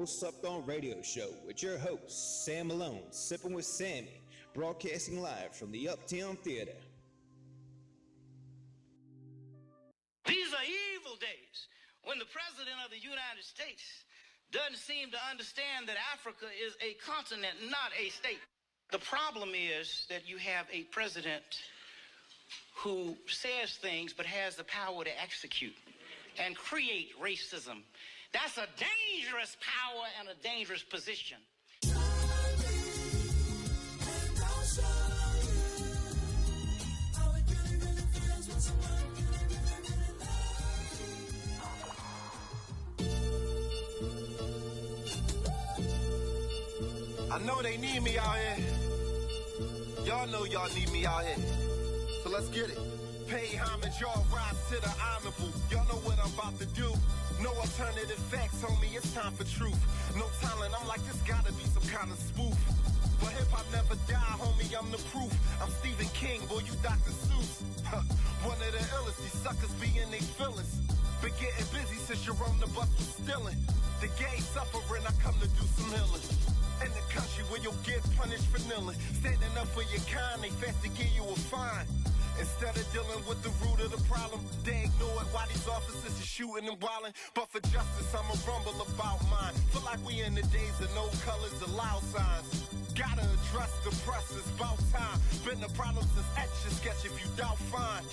Most Slept On Radio Show with your host, Sam Malone, Sipping with Sammie, broadcasting live from the Uptown Theater. These are evil days when the President of the United States doesn't seem to understand that Africa is a continent, not a state. The problem is that you have a president who says things but has the power to execute and create racism. That's a dangerous power and a dangerous position. I know they need me out here. Y'all know y'all need me out here. So let's get it. Pay homage, y'all rise to the honorable. Y'all know what I'm about to do. No alternative facts, homie, it's time for truth. No talent, I'm like, this gotta be some kind of spoof. But hip-hop never die, homie, I'm the proof. I'm Stephen King, boy, you Dr. Seuss. One of the illest, these suckers be in they feelings. Been getting busy since you're on the bus was stealing. The gay suffering, I come to do some healing. In the country where you'll get punished for kneeling. Standing up for your kind, they fast to give you a fine. Instead of dealing with the root of the problem, they ignore it while these officers are shooting and wilding. But for justice, I'ma rumble about mine. Feel like we in the days of no colors, allow signs. Gotta address the press, it's about time. Been the problem since Etch a Sketch, if you doubt, fine.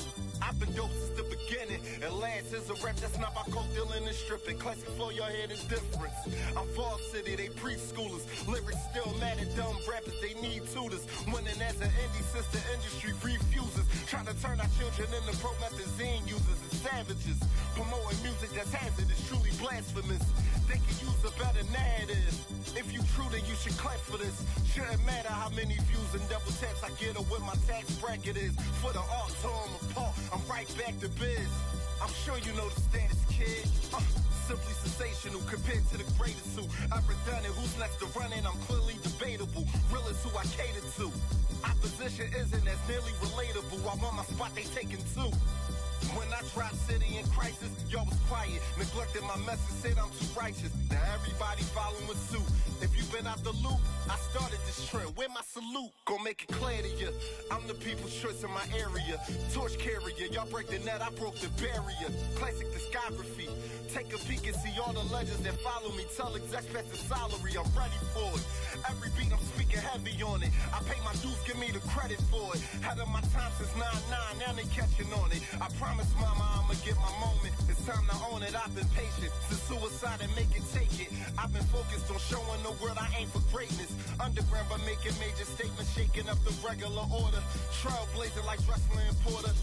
I've been dope since the beginning, and last is a rap that's not about coke dealing and stripping. Classic flow, your head is difference. I'm Fall City, they preschoolers. Lyrics still mad at dumb rappers, they need tutors. Winning as an indie since the industry refuses. Trying to turn our children into promethazine users and savages. Promoting music that's hazardous, truly blasphemous. They can use a better narrative. If you true, then you should clap for this. Shouldn't matter how many views and double taps I get or what my tax bracket is. For the art, tore 'em apart, I'm right back to biz. I'm sure you know the status, kid. Simply sensational compared to the greatest who ever done it. Who's next to run it? I'm clearly debatable. Real is who I cater to. Opposition isn't as nearly relatable. I want my spot, they taking two. When I dropped City in Crisis, y'all was quiet. Neglected my message, said I'm too righteous. Now everybody following suit. If you been out the loop, I started this trend. Where my salute? Gon' make it clear to you. I'm the people's choice in my area. Torch carrier, y'all break the net, I broke the barrier. Classic discography. Take a peek and see all the legends that follow me. Tell execs pass the salary, I'm ready for it. Every beat I'm speaking heavy on it. I pay my dues, give me the credit for it. Had of my time since 9-9, now they catching on it. I promise mama I'ma get my moment. It's time to own it, I've been patient. Since suicide and make it, take it. I've been focused on showing the world I aim for greatness. Underground by making major statements, shaking up the regular order. Trailblazing like wrestling Porter.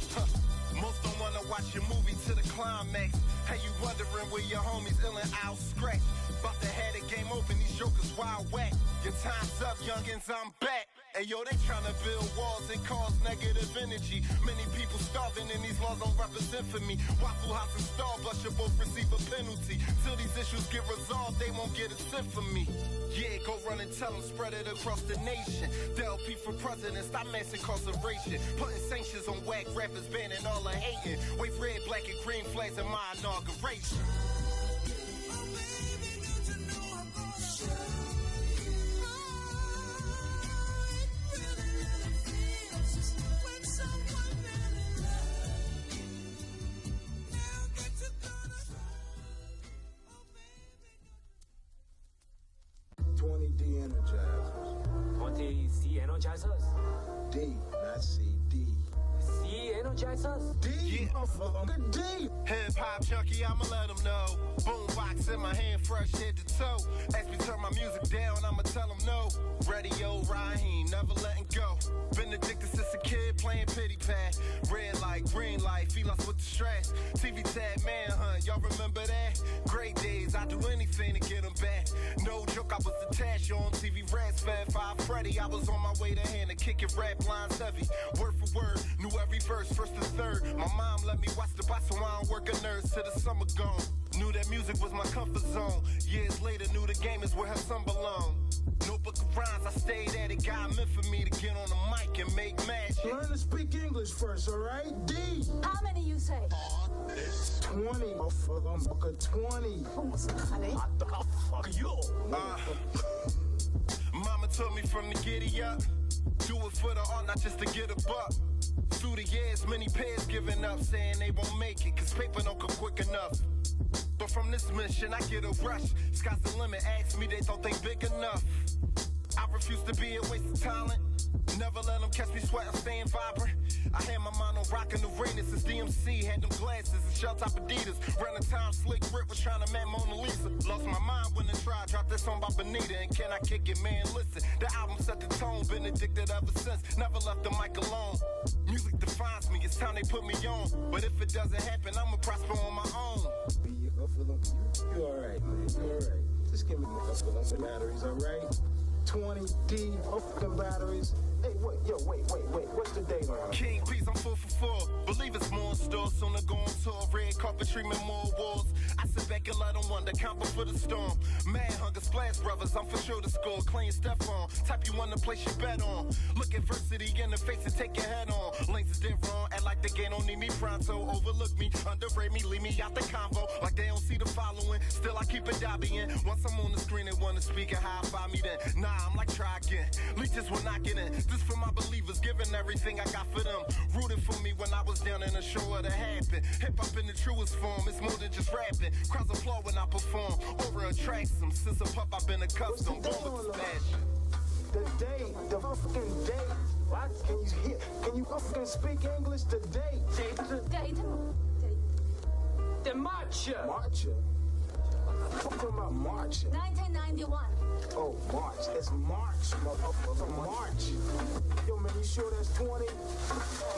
Most don't wanna watch your movie to the climax. Hey, you wondering where your homies ill and out scratch. About to have the game open, these jokers wild whack. Your time's up, youngins, I'm back. Hey yo, they tryna build walls and cause negative energy. Many people starving and these laws don't represent for me. Waffle House and Starbucks should both receive a penalty. Till these issues get resolved, they won't get a cent from me. Yeah, go run and tell them, spread it across the nation. Dell P for president, stop mass incarceration. Putting sanctions on whack rappers, banning all the hating. Wave red, black, and green flags in my inauguration. D energizers. 20 C energizers. D, not C, D. C energizers. D, yeah. Motherfucker, D. Hip hop junkie, I'ma let them know. Boombox in my hand, fresh head to toe. As we turn my music down, I'ma tell them no. Radio Raheem, never letting go. Been addicted since a kid, playing pity pad. Red light, green light, felines with the stress. TV tag, manhunt, y'all remember that? Great days, I do anything to get them back. No joke, I was attached on TV Rats, Fat 5 Freddy. I was on my way to hand to kick it, rap lines heavy. Word for word, knew every verse, first to third. My mom let me watch the box so I don't work a nurse till the summer gone. Knew that music was my comfort zone. Years later, knew the game is where her son belonged. Notebook of rhymes, I stayed at it. God meant for me to get on the mic and make magic. Learn to speak English first, alright? D. How many you say? 20, motherfucker, 20. What the fuck you? Mama told me from the giddy up, do it for the art, not just to get a buck. Through the years, many pairs giving up, saying they won't make it, cause paper don't come quick enough. But from this mission, I get a rush. Sky's the limit, ask me, they thought they big enough. I refuse to be a waste of talent. Never let them catch me sweating, staying vibrant. I had my mind on rocking the rainers since DMC. Had them glasses and shell top Adidas. Ran the time, slick grip, was trying to match Mona Lisa. Lost my mind when I tried, dropped that song by Benita. And can I kick it, man? Listen, the album set the tone, been addicted ever since. Never left the mic alone. Music defines me, it's time they put me on. But if it doesn't happen, I'ma prosper on my own. You alright, man, you alright. Just give me a couple of batteries, alright? 20D fucking batteries. Hey, wait, what's the date on it? King P's, I'm 4 for 4. Believe it's more in store, soon to go on tour. Red carpet treatment, more walls. I sit back and let them wonder, count before the storm. Mad hunger, splash brothers, I'm for sure to score. Clean step on, type you wanna place your bet on. Look adversity in the face and take your head on. Lanes is dead wrong, act like the game don't need me pronto. Overlook me, underrate me, leave me out the convo. Like they don't see the following, still I keep it dobbying. Once I'm on the screen, they wanna speak and high five me then. Nah, I'm like try again, leeches will not get in. This for my believers, giving everything I got for them. Rooted for me when I was down in the show of the happen. Hip hop in the truest form, it's more than just rapping. Crowds applaud when I perform, aura attracts them. Since a pup I've been accustomed, born with this passion. The date, the fucking date. What? Can you hear? Can you fucking speak English? The date. Date. The March. March. I'm talking about March. 1991. Oh, March. It's March, motherfucker. March. Yo, man, you sure that's 20?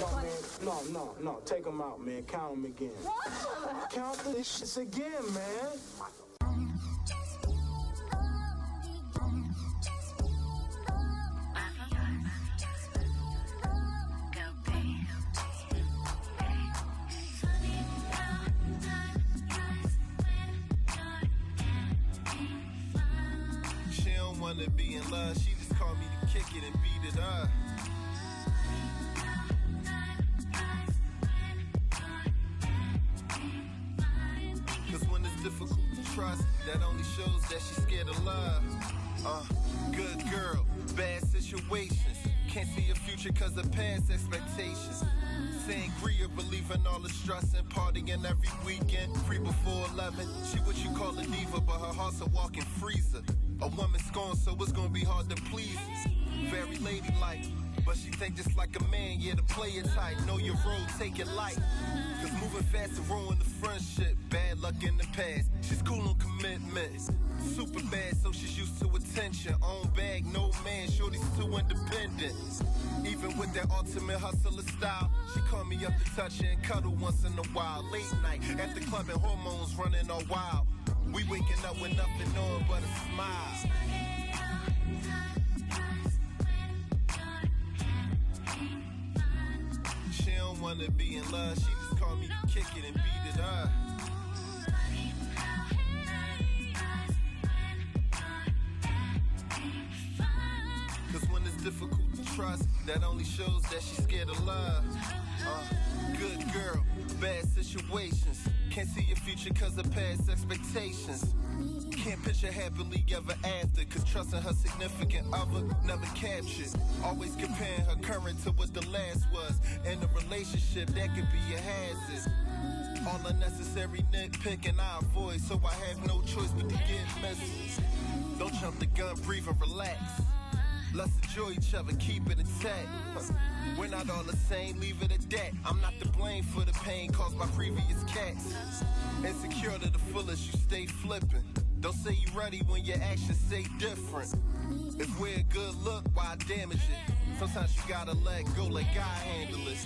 No, man. No. Take them out, man. Count them again. What? Count this shits again, man. Wanna be in love, she just called me to kick it and beat it up. Cause when it's difficult to trust, that only shows that she's scared of love. Good girl, bad situations. Can't see a future cause of past expectations. Sangria, believing all the stress and partying every weekend. Free before 11, she what you call a diva, but her heart's a walking freezer. A woman scorned, so it's gonna be hard to please. Very ladylike, but she think just like a man, yeah, to play it tight. Know your role, take it light. Cause moving fast to ruin the friendship. Bad luck in the past, she's cool on commitment. Super bad, so she's used to attention. Own bag, no man, shorty's too independent. Even with that ultimate hustler style, she call me up to touch her and cuddle once in a while. Late night, at the club and hormones running all wild. We waking up with nothing on but a smile. She don't wanna be in love, she just call me to kick it and beat it up. Cause when it's difficult to trust, that only shows that she's scared of love. Good girl, bad situations. Can't see your future cause of past expectations. Can't picture happily ever after, cause trusting her significant other never captured. Always comparing her current to what the last was. In a relationship, that could be a hazard. All unnecessary nitpicking I avoid, so I have no choice but to get messy. Don't jump the gun, breathe and relax. Let's enjoy each other, keep it intact. We're not all the same, leave it at that. I'm not to blame for the pain caused by previous cats. Insecure to the fullest, you stay flipping. Don't say you ready when your actions say different. If we're a good look, why damage it? Sometimes you gotta let go, let God handle it.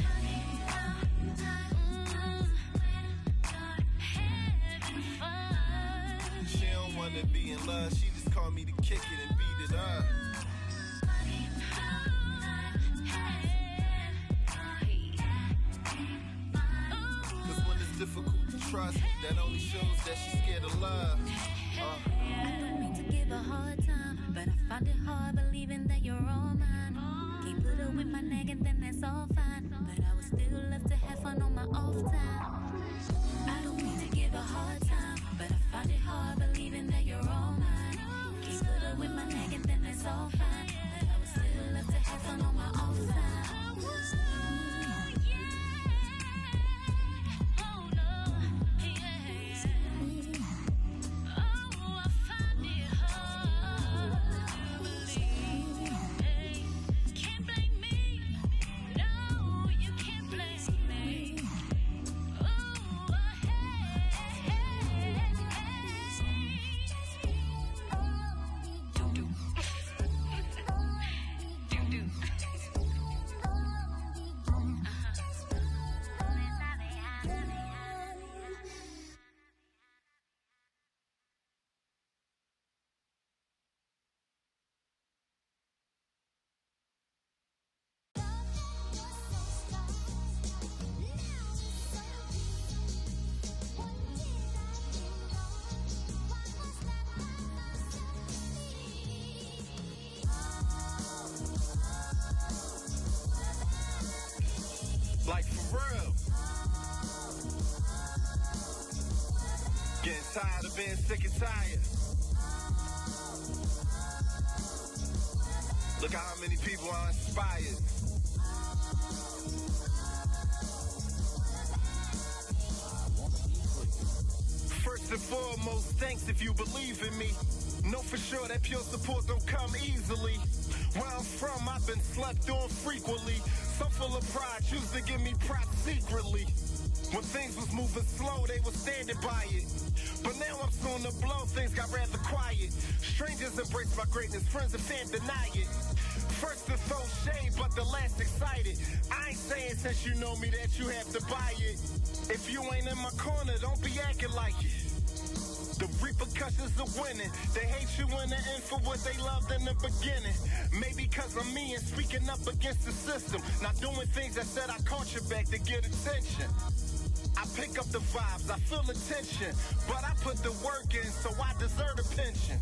She don't wanna be in love, she just called me to kick it and beat it up. Difficult to trust, that only shows that she's scared of love. I don't mean to give a hard time, but I find it hard believing that you're all mine. Can't put up with my nag and then that's all fine, but I would still love to have fun on my off time. I don't mean to give a hard time, but I find it hard believing that you're all mine. Can't being sick and tired. Look at how many people are inspired. First and foremost, thanks if you believe in me. Know for sure that pure support don't come easily. Where I'm from, I've been slept on frequently. So full of pride, choose to give me props secretly. When things was moving slow, they were standing by it. But now I'm soon to blow, things got rather quiet. Strangers embrace my greatness, friends and fam deny it. First to throw shade, but the last excited. I ain't saying since you know me that you have to buy it. If you ain't in my corner, don't be acting like it. The repercussions of winning. They hate you in the end for what they loved in the beginning. Maybe cause I'm me and speaking up against the system. Not doing things that said I caught your back to get attention. I pick up the vibes, I feel the tension. But I put the work in, so I deserve a pension.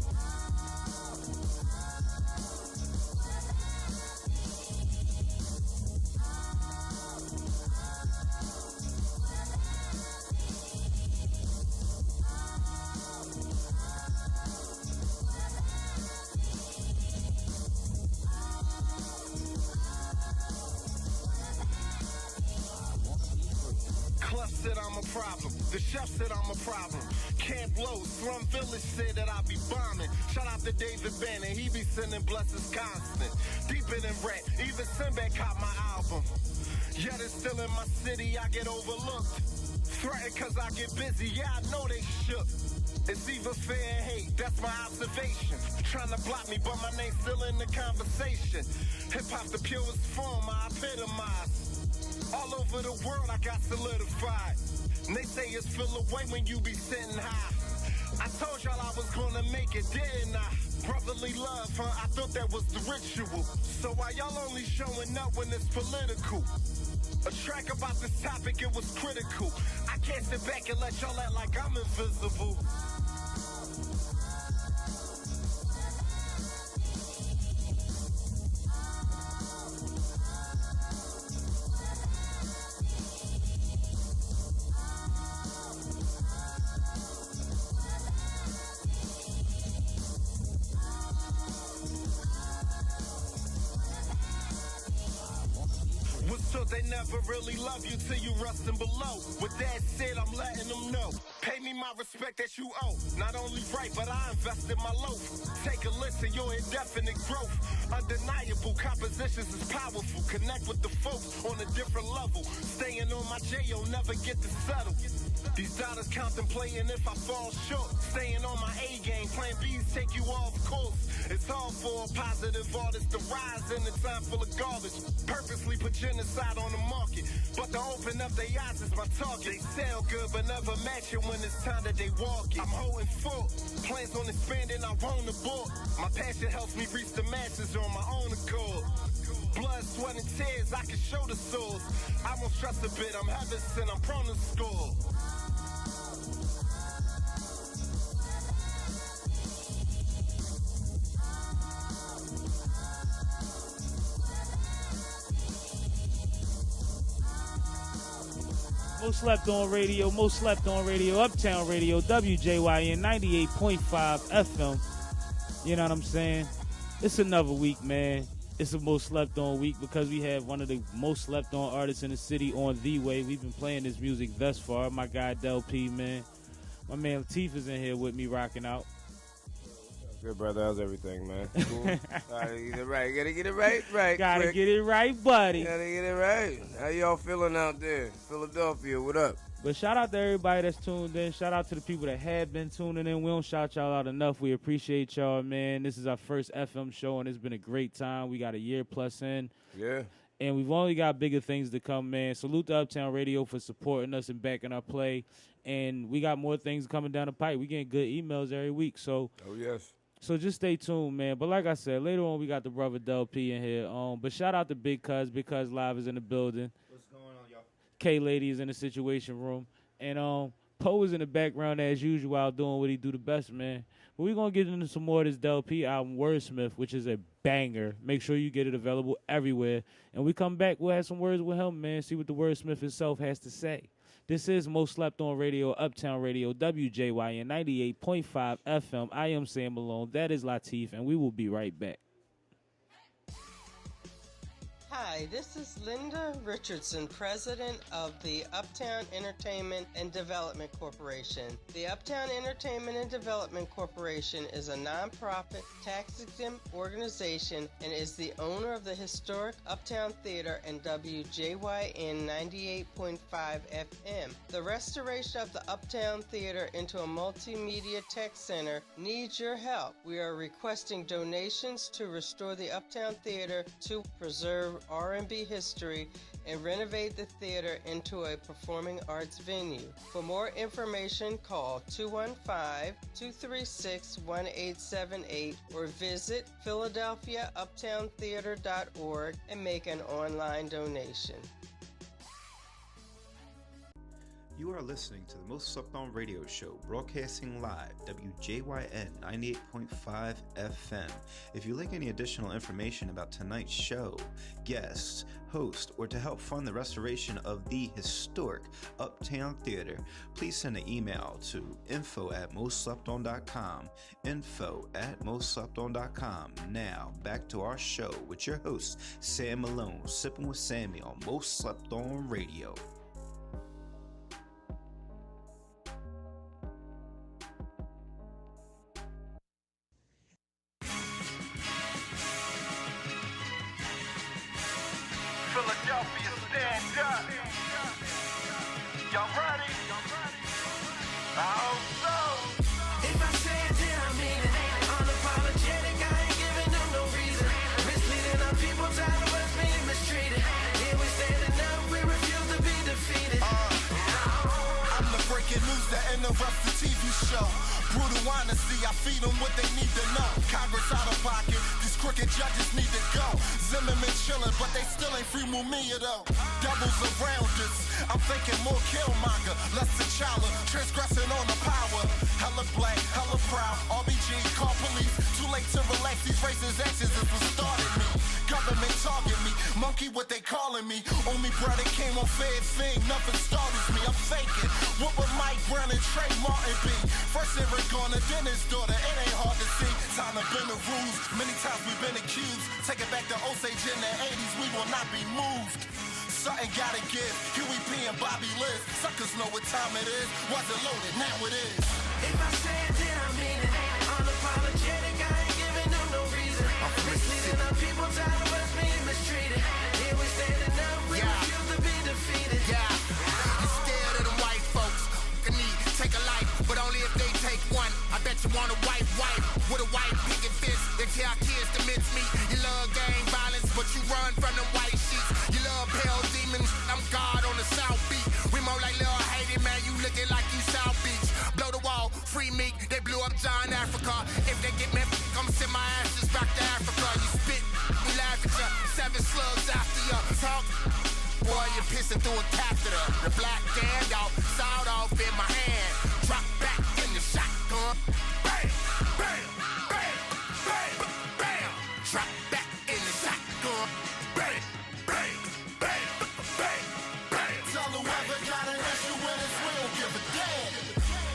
Club said I'm a problem. The chef said I'm a problem. Camp Low, Slum Village said that I be bombing. Shout out to David Bannon, he be sending blessings constant. Deep in rap, even Sinbad caught my album. Yet it's still in my city, I get overlooked. Threatened cause I get busy, yeah I know they shook. It's either fair and hate, that's my observation. Trying to block me, but my name's still in the conversation. Hip-hop the purest form, I epitomize. All over the world I got solidified. And they say it's feel away when you be sitting high. I told y'all I was gonna make it, didn't I? Brotherly love, huh? I thought that was the ritual. So why y'all only showing up when it's political? A track about this topic, it was critical. I can't sit back and let y'all act like I'm invisible. They never really love you till you rusting below. With that said, I'm letting them know. Pay me my respect that you owe. Not only right, but I invested my loaf. Take a listen, your indefinite growth. Undeniable, compositions is powerful. Connect with the folks on a different level. Staying on my J.O. never get to settle. These dollars contemplating if I fall short. Staying on my A game, plan B's take you off course. It's all for a positive artist to rise in a time full of garbage. Purposely put genocide on the market, but to open up their eyes is my target. They sell good but never match it when it's time that they walk it. I'm holding fort, plans on expanding, I won't abort. My passion helps me reach the masses on my own accord. Blood, sweat, and tears, I can show the source. I won't stress a bit, I'm heaven sent, I'm prone to score. Most slept on radio, Uptown Radio, WJYN 98.5 FM. You know what I'm saying? It's another week, man. It's a most slept on week because we have one of the most slept on artists in the city on The Way. We've been playing this music thus far. My guy Dell P, man. My man Teef is in here with me rocking out. Good, brother. How's everything, man? Cool. Gotta get it right. Gotta get it right. Gotta quick. get it right, buddy. Gotta get it right. How y'all feeling out there? Philadelphia, what up? But shout out to everybody that's tuned in. Shout out to the people that have been tuning in. We don't shout y'all out enough. We appreciate y'all, man. This is our first FM show, and it's been a great time. We got a year plus in. Yeah. And we've only got bigger things to come, man. Salute to Uptown Radio for supporting us and backing our play. And we got more things coming down the pipe. We getting good emails every week. So, oh, yes. So just stay tuned, man. But like I said, later on we got the brother Dell P in here. But shout out to Big Cuz. Big Cuz Live is in the building. What's going on, y'all? K-Lady is in the Situation Room. And Poe is in the background as usual out doing what he do the best, man. But we're going to get into some more of this Dell P album, Wordsmith, which is a banger. Make sure you get it available everywhere. And we come back, we'll have some words with him, man, see what the Wordsmith himself has to say. This is Most Slept On Radio, Uptown Radio, WJYN 98.5 FM. I am Sam Malone. That is Lateef, and we will be right back. Hi, this is Linda Richardson, president of the Uptown Entertainment and Development Corporation. The Uptown Entertainment and Development Corporation is a nonprofit, tax-exempt organization and is the owner of the historic Uptown Theater and WJYN 98.5 FM. The restoration of the Uptown Theater into a multimedia tech center needs your help. We are requesting donations to restore the Uptown Theater to preserve R&B history and renovate the theater into a performing arts venue. For more information, call 215-236-1878 or visit PhiladelphiaUptownTheater.org and make an online donation. You are listening to the Most Slept On Radio Show, broadcasting live, WJYN 98.5 FM. If you'd like any additional information about tonight's show, guests, host, or to help fund the restoration of the historic Uptown Theater, please send an email to info@mostslepton.com, info@mostslepton.com. Now, back to our show with your host, Sam Malone, Sipping with Sammie on Most Slept On Radio. Philadelphia, stand up. Y'all ready? I hope so. If I say it, then I mean it. Unapologetic, I ain't giving them no reason. Misleading our people, tired of us being mistreated. Here we standing up, we refuse to be defeated. I'm the breaking news that interrupts the TV show. Brutal honesty, I feed them what they need to know. Congress out of pocket, these crooked judges need to go. Zimmerman chillin', but they still ain't free Mumia though. Doubles around us, I'm thinking more Killmonger, less T'Challa, transgressing on the power. Hella black, hella proud, RBG, call police. Too late to relax, these racist actions is what started me. Government target me, monkey what they calling me. Only brother came on Fed Fame, nothing started me, I'm faking. What would Mike Brown and Trey Martin be? First Eric Garner, then his daughter, it ain't hard to see. Time to bend the rules, many times we've been accused. Take it back to Osage in the 80s, we will not be moved. Something gotta give, Huey P and Bobby Liz. Suckers know what time it is, wasn't loaded, now it is. If I say it, then I mean it. Unapologetic, I ain't giving them no reason. Misleading our people, tired of us being mistreated. Here we standing up, we refuse to be defeated. You scared of them white folks, take a life, but only if they take one. I bet you want a white wife with a white picket fist. They tell kids to mince meat. You love gang violence, but you run from them white sheets. You love pale demons, I'm God on the South Beach. We more like Lil Haiti, man, you looking like you South Beach. Blow the wall, free meat, they blew up John Africa. If they get me, I'm send my ashes back to Africa. You spit, we laugh at ya, 7 slugs after ya. Talk, boy, you're pissing through a catheter. The black Gandalf, sawed off in my hand. Drop back in the shotgun. Bam, bam, bam, bam, bam. Drop back in the shotgun. Bam, bam, bam, bam, bam. Tell whoever got an issue with us, we don't give a damn.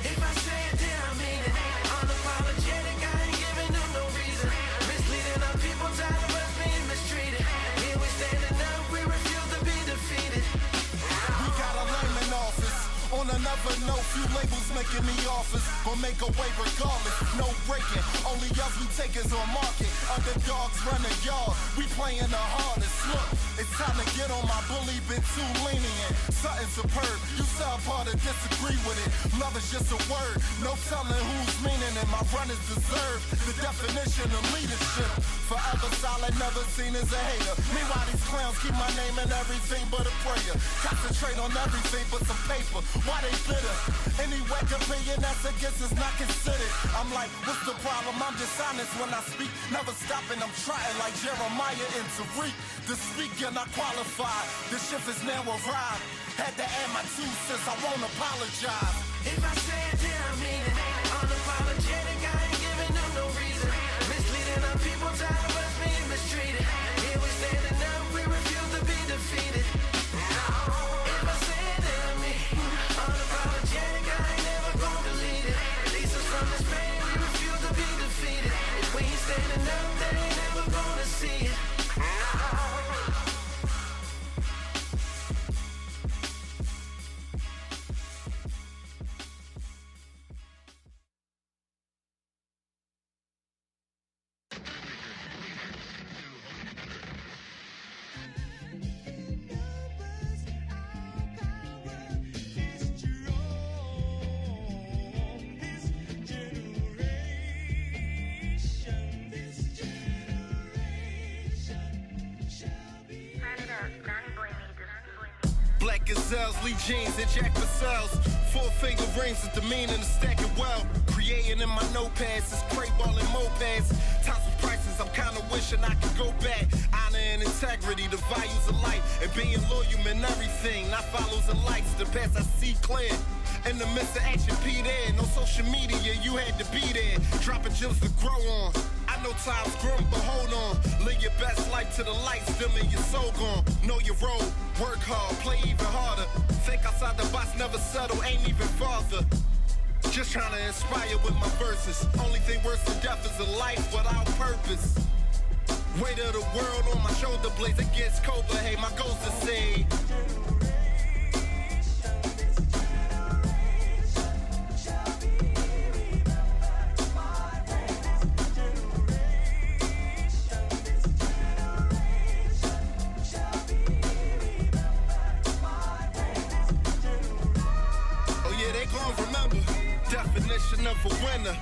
If I say it, then I mean it. Unapologetic, I ain't giving them no reason. Misleading our people, tired of us being mistreated. Here we standing up, we refuse to be defeated. We got a lame in office. On another note, few labels making me offers. Gon' make a way regardless, no breaking. Only us we take is on market. Underdogs run the yard, we playing the hardest. Look, it's time to get on my bully, been too lenient. Something superb, you subpar to disagree with it. Love is just a word, no telling who's meaning it. My runners deserve the definition of leadership. Forever solid, never seen as a hater. Meanwhile, these clowns keep my name in everything but a prayer. Concentrate on everything but some paper. Why they bitter? Any whack opinion that's against is not considered. I'm like, what's the problem? I'm just honest when I speak. Never stopping, I'm trying like Jeremiah and Tariq. To speak, you're not qualified. The shift is now arrived. Had to add my 2 cents, I won't apologize. If I say it, then I mean it. Unapologetic, I ain't giving them no reason. Misleading our people, tired of us being mistreated. Here we standing up, we refuse to be defeated. If I say it, then I mean it. gazelles, Lee jeans, and Jack Purcells. 4-finger rings is the meaning of stacking well. Creating in my notepads is crate balling mopeds. Times with prices, I'm kinda wishing I could go back. Honor and integrity, the values of life. And being loyal meant everything, not follows and likes. The past I see clear. In the midst of action, P there. No social media, you had to be there. Dropping gems to grow on. I know time's grim, but hold on. Live your best life to the lights, dimming your soul gone. Know your role, work hard, play even harder. Think outside the box, never settle, ain't even farther. Just trying to inspire with my verses. Only thing worse than death is a life without purpose. Weight of the world on my shoulder blades, it gets cold, but hey, my goal's to say. Definition of a winner.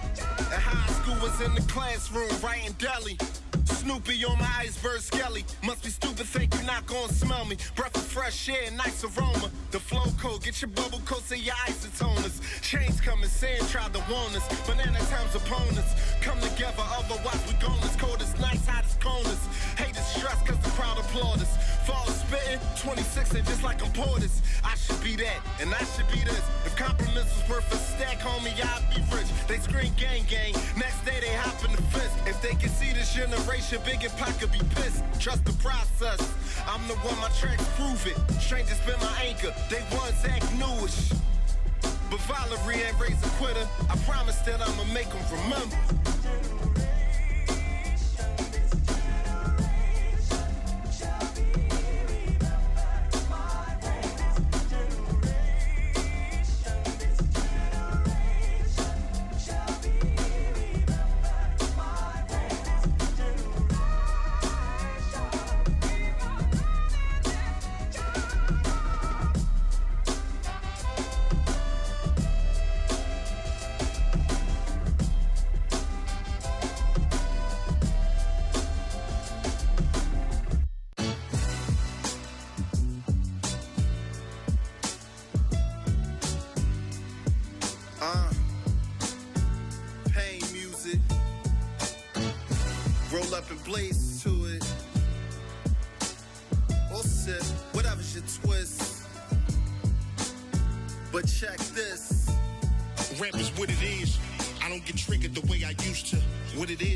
At high school was in the classroom, writing deli. Snoopy on my iceberg skelly. Must be stupid, think you're not gonna smell me. Breath of fresh air, nice aroma. The flow code, get your bubble coats and your isotoners. Chains coming, sand tried to warn us. Banana times opponents come together, otherwise we gone as cold as nights, hot as corners. Hate is stress cause the crowd applaud us. Fall spitting, 26 and just like I'm Portis. I should be that, and I should be this. If compliments was worth a stack, homie, I'd be rich. They scream gang gang, next day they hop in the fist. If they can see this generation, Big and Pac could be pissed. Trust the process, I'm the one, my tracks prove it. Strangers been my anchor, they once act newish. But Valerie ain't raised a quitter. I promise that I'ma make them remember.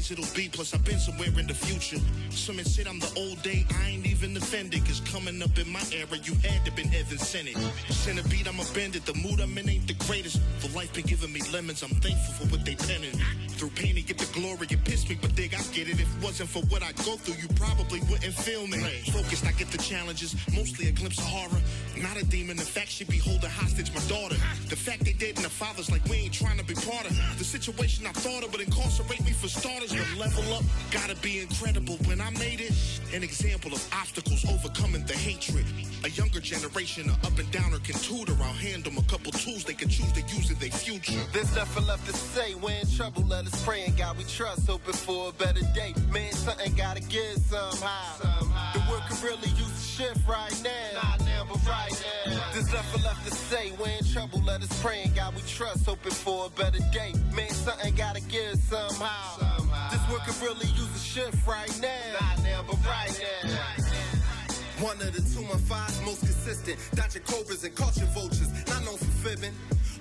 It'll be, plus I've been somewhere in the future. Some said I'm the old day, I ain't even offended. Cause coming up in my era, you had to been heaven sent it. Send a beat, I'ma bend it. The mood I'm in ain't the greatest. For life been giving me lemons, I'm thankful for what they penning. Through pain to get the glory, it pissed me, but dig, I get it. If it wasn't for what I go through, you probably wouldn't feel me. Focused, I get the challenges, mostly a glimpse of horror. Not a demon, the fact she be holding hostage my daughter. The fact they dead and the father's like we ain't trying to be part of. The situation I thought of would incarcerate me for starters. But level up, gotta be incredible. When I made it, an example of obstacles overcoming the hatred. A younger generation, a up and downer can tutor. I'll hand them a couple tools they can choose to use in their future. There's nothing left to say, we're in trouble, let us pray. And God we trust, hoping for a better day. Man, something gotta give somehow. The world could really use a shift right now. Not now, but right now. There's nothing left to say, we're in trouble, let us pray. And God we trust, hoping for a better day. Man, something gotta give somehow. This world could really use a shift right now. Not now, but right now. One of the 215's most consistent. Dodging cobras and culture vultures, not known for fibbing.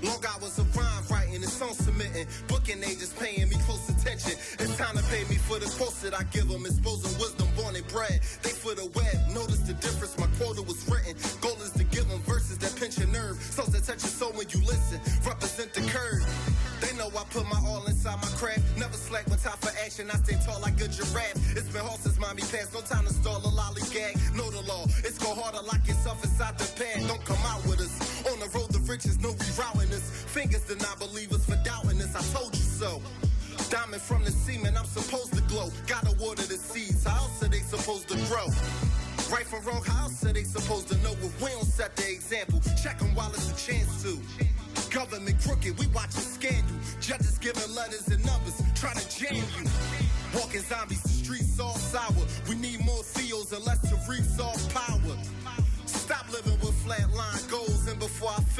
Long hours of rhyme writing and song submitting. Booking agents paying me close attention. It's time to pay me for the quotes that I give them. Exposing wisdom born and bred. They for the web. Notice the difference, my quota was written. Goal is to give them verses that pinch your nerve. Songs that touch your soul when you listen. Represent the curve. They know I put my all inside my craft. Never slack when time for action. I stay tall like a giraffe. It's been hard since mommy passed. No time to stall a lollygag. Know the law. It's go hard to lock yourself inside the pad. Don't come out with us. On the road to riches, no rerouting us. Fingers did not believe us for doubting us. I told you so. Diamond from the semen, I'm supposed to glow. Gotta water the seeds. How else are they supposed to grow? Right from wrong, how else are they supposed to know if we don't set the example? Check them while it's a chance to. Government crooked, we watching scandal. Judges giving letters and numbers, trying to jam you. Walking zombies, the streets all sour. We need more Theos and less Tariq's all power. Stop living with flatline goals.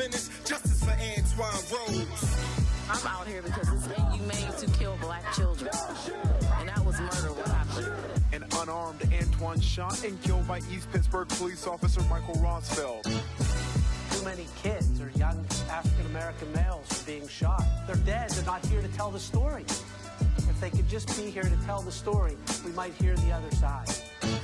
finish justice for Antoine Rose. I'm out here because it's inhumane to kill black children. And that was murder what happened. An unarmed Antoine shot and killed by East Pittsburgh police officer Michael Rosfeld. Too many kids or young African-American males are being shot. They're dead. They're not here to tell the story. If they could just be here to tell the story, we might hear the other side.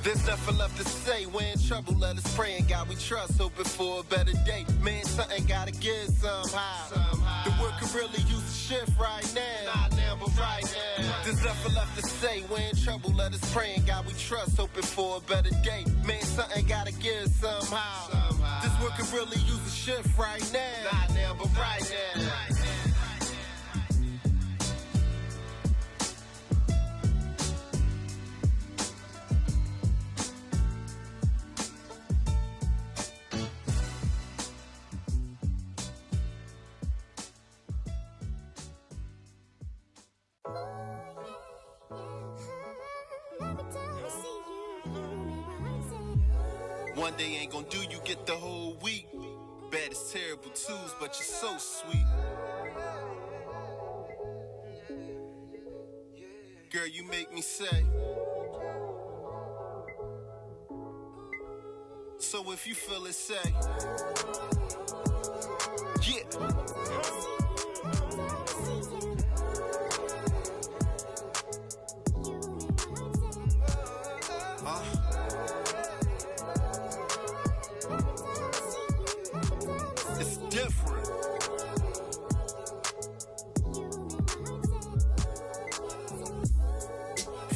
There's nothing left to say. We're in trouble, let us pray. And God we trust, hoping for a better day. Man, something gotta give somehow. The world could really use a shift right now. Not now, but right now. There's nothing left to say. We're in trouble, let us pray. And God we trust, hoping for a better day. Man, something gotta give somehow. This world could really use a shift right now. Not now, but right now. One day ain't gonna do, you get the whole week. Bad is terrible twos, but you're so sweet. Girl, you make me say. So if you feel it, say. Yeah. It's different.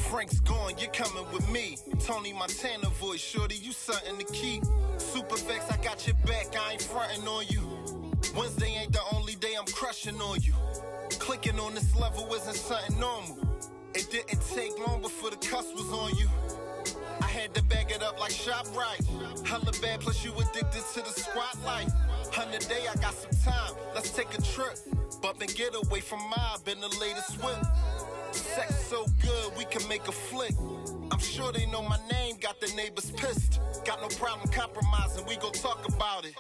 Frank's gone, you're coming with me. Tony Montana voice, shorty, you something to keep. Super vex, I got your back, I ain't fronting on you. Wednesday ain't the only day I'm crushing on you. Clicking on this level isn't something normal. It didn't take long before the cuss was on you. I had to bag it up like ShopRite. Hella bad, plus you addicted to the spotlight. 100 day, I got some time, let's take a trip. Bump and get away from mob in the latest whip. Sex so good, we can make a flick. I'm sure they know my name, got the neighbors pissed. Got no problem compromising, we gon' talk about it.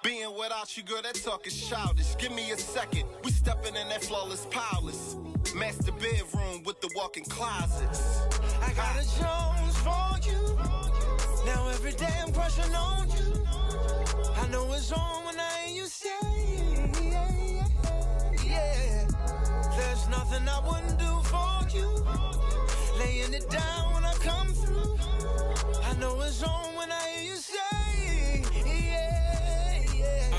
Being without you, girl, that talk is childish. Give me a second, we stepping in that flawless palace. Master bedroom with the walk-in closets. I got a Jones for you. Now every day I'm crushing on you. I know it's on when I hear you say, yeah. There's nothing I wouldn't do for you. Laying it down when I come through. I know it's on when I hear you say, yeah.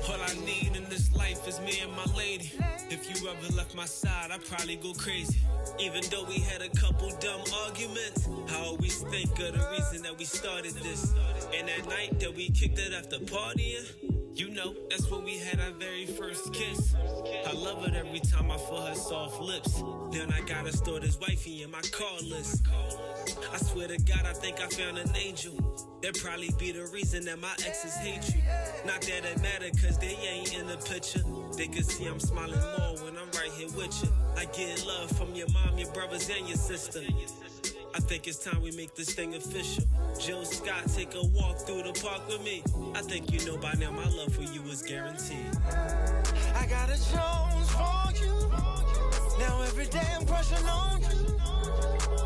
All I need in this life is me and my lady. If you ever left my side, I'd probably go crazy. Even though we had a couple dumb arguments, I always think of the reason that we started this. And that night that we kicked it after partying, you know, that's when we had our very first kiss. I love it every time I feel her soft lips. Then I gotta store this wifey in my call list. I swear to God, I think I found an angel. That'd probably be the reason that my exes hate you. Not that it matter, cause they ain't in the picture. They can see I'm smiling more when I'm right here with you. I get love from your mom, your brothers, and your sister. I think it's time we make this thing official. Jill Scott, take a walk through the park with me. I think you know by now my love for you is guaranteed. I got a Jones for you. Now every day I'm crushing on you.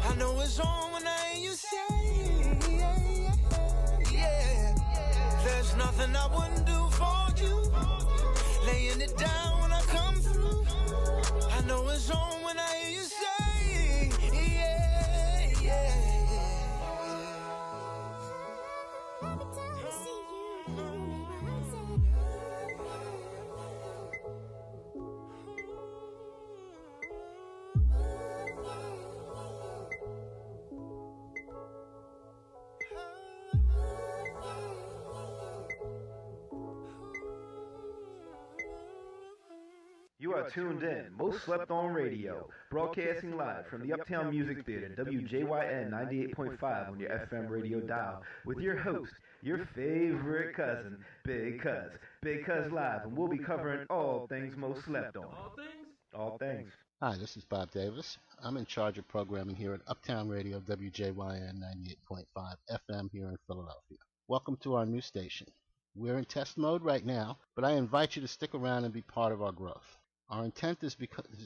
I know it's on when I hear you say, yeah. There's nothing I wouldn't do for you. Laying it down when I come through. I know it's on when I hear you say, yeah. You are tuned in, Most Slept On Radio, broadcasting live from the Uptown Music Theater, WJYN 98.5 on your FM radio dial, with your host, your favorite cousin, Big Cuz. Big Cuz Live, and we'll be covering all things Most Slept On. All things? All things. Hi, this is Bob Davis. I'm in charge of programming here at Uptown Radio, WJYN 98.5 FM here in Philadelphia. Welcome to our new station. We're in test mode right now, but I invite you to stick around and be part of our growth. Our intent is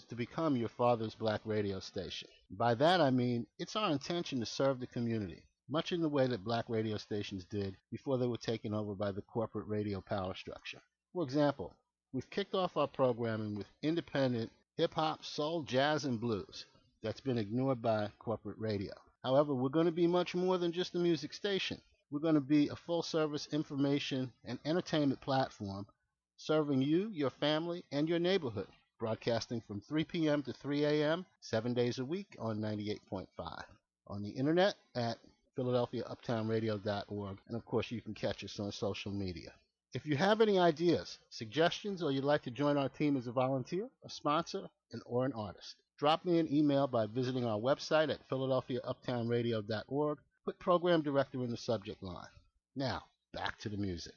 to become your father's black radio station. By that I mean it's our intention to serve the community, much in the way that black radio stations did before they were taken over by the corporate radio power structure. For example, we've kicked off our programming with independent hip-hop, soul, jazz, and blues that's been ignored by corporate radio. However, we're going to be much more than just a music station. We're going to be a full-service information and entertainment platform serving you, your family, and your neighborhood, broadcasting from 3 p.m. to 3 a.m., 7 days a week on 98.5. On the internet at PhiladelphiaUptownRadio.org, and of course you can catch us on social media. If you have any ideas, suggestions, or you'd like to join our team as a volunteer, a sponsor, or an artist, drop me an email by visiting our website at PhiladelphiaUptownRadio.org. Put Program Director in the subject line. Now, back to the music.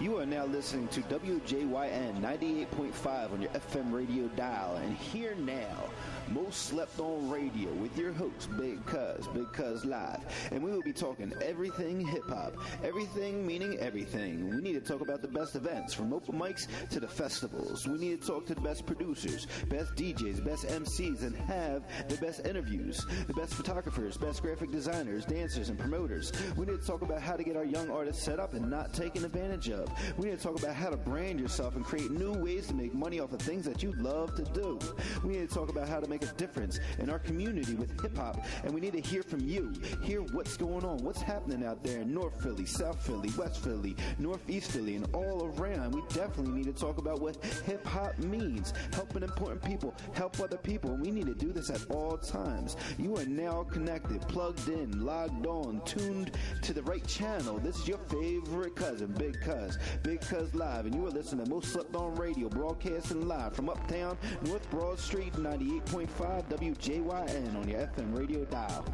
You are now listening to WJYN 98.5 on your FM radio dial, and here now, Most Slept On Radio with your host, Big Cuz Live. And we will be talking everything hip-hop, everything meaning everything. We need to talk about the best events, from open mics to the festivals. We need to talk to the best producers, best DJs, best MCs, and have the best interviews, the best photographers, best graphic designers, dancers, and promoters. We need to talk about how to get our young artists set up and not taken advantage of. We need to talk about how to brand yourself and create new ways to make money off of things that you love to do. We need to talk about how to make a difference in our community with hip-hop, and we need to hear from you, hear what's going on, what's happening out there in North Philly, South Philly, West Philly, Northeast Philly, and all around. We definitely need to talk about what hip-hop means, helping important people, help other people, and we need to do this at all times. You are now connected, plugged in, logged on, tuned to the right channel. This is your favorite cousin, Big Cuz Live, and you are listening to Most Slept On Radio, broadcasting live from Uptown, North Broad Street, 98.5 WJYN on your FM radio dial.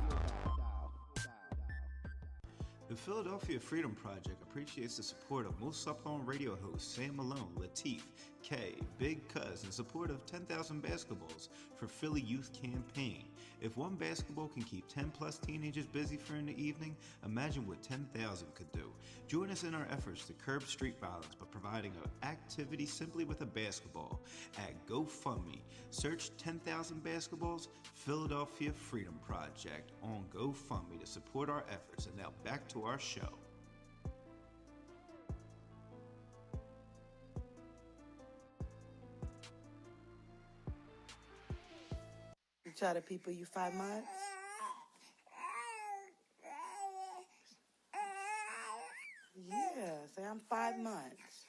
The Philadelphia Freedom Project appreciates the support of Most Slept On Radio hosts Sam Malone, Teef, K, Big Cuz, in support of 10,000 basketballs for Philly Youth Campaign. If one basketball can keep 10 plus teenagers busy for in the evening, imagine what 10,000 could do. Join us in our efforts to curb street violence by providing an activity simply with a basketball at GoFundMe. Search 10,000 basketballs, Philadelphia Freedom Project on GoFundMe to support our efforts. And now back to our show. You tell the people you 5 months? Yeah, say I'm 5 months.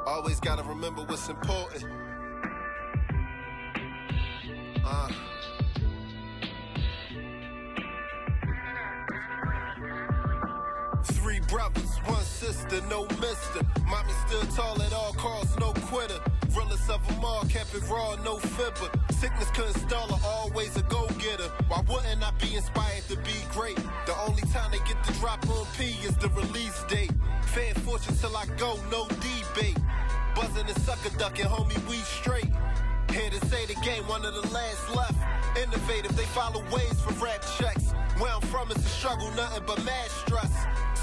Always gotta remember what's important. Three brothers, one sister, no mister. Mommy still tall at all costs, no quitter. Realest of them all, kept it raw, no fibber. Sickness couldn't stall her, always a go-getter. Why wouldn't I be inspired to be great? The only time they get the drop on P is the release date. Fan fortune till I go, no debate. Buzzing and sucker ducking, homie, we straight. Here to say the game, one of the last left. Innovative, they follow ways for rap checks. Where I'm from, it's a struggle, nothing but mad stress.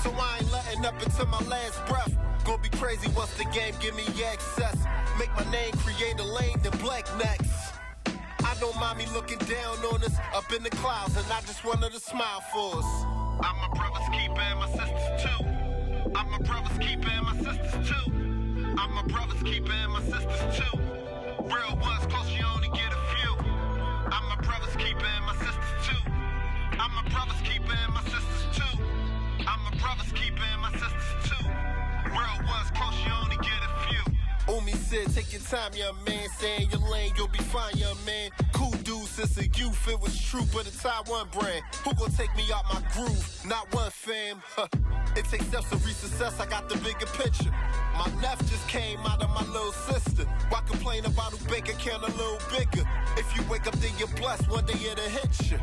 So I ain't letting up until my last breath. Gonna be crazy once the game give me access. Make my name, create a lane, then black next. I know mommy looking down on us, up in the clouds, and I just wanted to smile for us. I'm my brother's keeper and my sister's too. I'm my brother's keeper and my sister's too. I'm my brother's keeper and my sister's too. Real ones close, you only get a few. I'm my brother's keeper and my sister's too. I'm my brother's keeper and my sister's too. I'm my brother's keeper and my sister's too. Real ones close, you only get a few. Umi said, take your time, young man. Stay in your lane, you'll be fine, young man. Cool dude since a youth, it was true, but a Taiwan brand. Who gon' take me out my groove? Not one, fam. It takes steps to reach success, I got the bigger picture. My nephew just came out of my little sister. Why complain about who bank account a little bigger? If you wake up, then you're blessed, one day it'll hit you.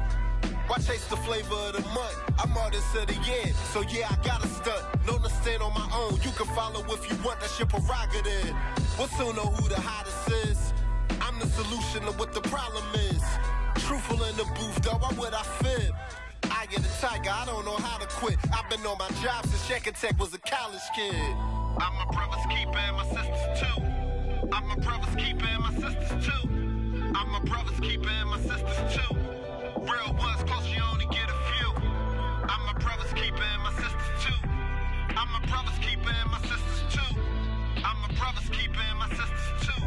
Why chase the flavor of the month? I'm artist of the year, so yeah, I gotta stunt. Known to stand on my own, you can follow if you want, that's your prerogative. We'll soon know who the hottest is. I'm the solution to what the problem is. Truthful in the booth, though, why would I fib? I get a tiger, I don't know how to quit. I've been on my job since Shack Tech was a college kid. I'm my brother's keeper and my sister's too. I'm my brother's keeper and my sister's too. I'm my brother's keeper and my sister's too. Real ones close, you only get a few. I'm my brother's keeper and my sister's too. I'm my brother's keeper and my sister's too. I'm my brother's keeper and my sister's too.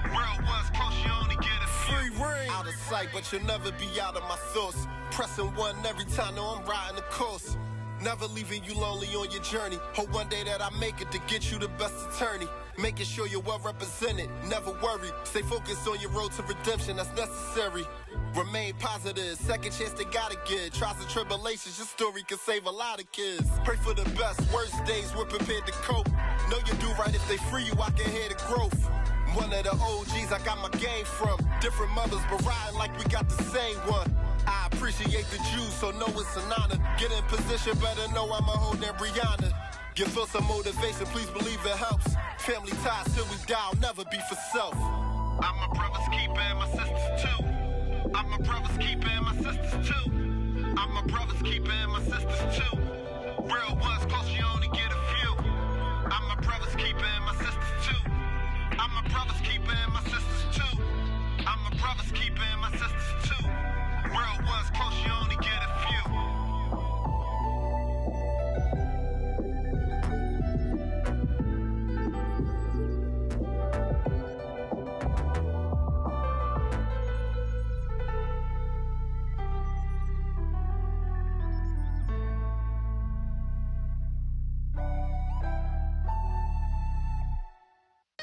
Real ones close, you only get a few. Free reign. Out of sight, but you'll never be out of my thoughts. Pressing one every time, no, I'm riding the course. Never leaving you lonely on your journey. Hope one day that I make it to get you the best attorney. Making sure you're well represented, never worry. Stay focused on your road to redemption, that's necessary. Remain positive, second chance they gotta get. Trials and tribulations, your story can save a lot of kids. Pray for the best, worst days, we're prepared to cope. Know you do right if they free you, I can hear the growth. One of the OGs I got my game from. Different mothers, but riding like we got the same one. I appreciate the Jews, so know it's an honor. Get in position, better know I'm a hoe than Brianna. Give us some motivation, please believe it helps. Family ties till we die, I'll never be for self. I'm my brother's keeper and my sister's too. I'm my brother's keeper and my sister's too. I'm my brother's keeper and my sister's too. Real ones close, you only get a few. I'm my brother's keeper and my sister's too. I'm my brother's keeper and my sister's too. I'm my brother's keeper and my sister's too. Real ones close, you only get a few.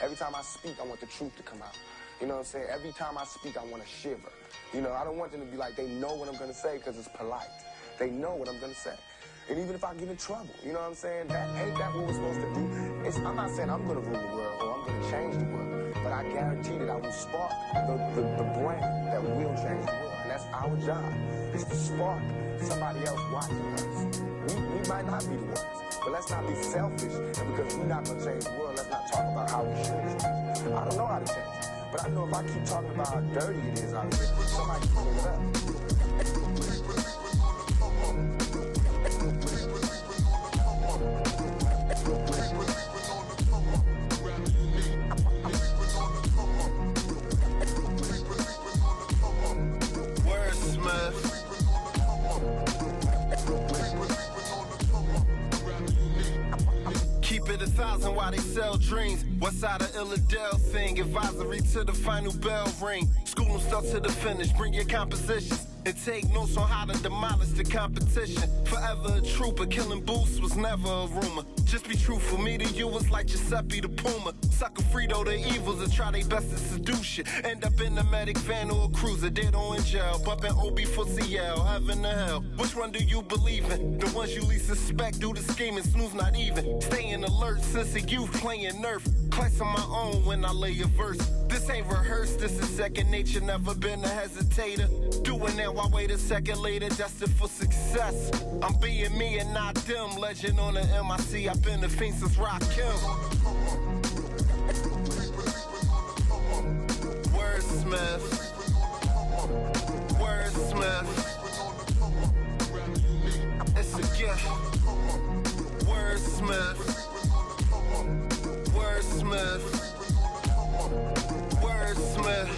Every time I speak, I want the truth to come out. You know what I'm saying? Every time I speak, I want to shiver. You know, I don't want them to be like, they know what I'm going to say because it's polite. They know what I'm going to say. And even if I get in trouble, you know what I'm saying? Ain't that what we're supposed to do? I'm not saying I'm going to rule the world or I'm going to change the world, but I guarantee that I will spark the brand that will change the world. And that's our job, is to spark somebody else watching us. We might not be the ones. But let's not be selfish, and because we're not going to change the world, let's not talk about how we should change. I don't know how to change it, but I know if I keep talking about how dirty it is out here, somebody can clean it up. Wordsmith. Keep it 1,000 while they sell dreams. West side of Illadale thing. Advisory to the final bell ring. School them start to the finish. Bring your compositions and take notes on how to demolish the competition. Forever a trooper. Killing boosts was never a rumor. Just be truthful. Me to you was like Giuseppe the Puma. Sucker Frito the evils that try their best to seduce you. End up in a medic van or a cruiser. Dead or in jail. Bumping OB for CL. Heaven to hell. Which one do you believe in? The ones you least suspect do the scheming. Snooze not even. Staying alert since a youth playing Nerf. Class on my own when I lay a verse. This ain't rehearsed. This is second nature. Never been a hesitator. Doing now, I wait a second later. Destined for success. I'm being me and not them. Legend on the MIC. I've been a fiend since Rakim. Wordsmith. Wordsmith. It's a gift. Wordsmith. Wordsmith. Wordsmith.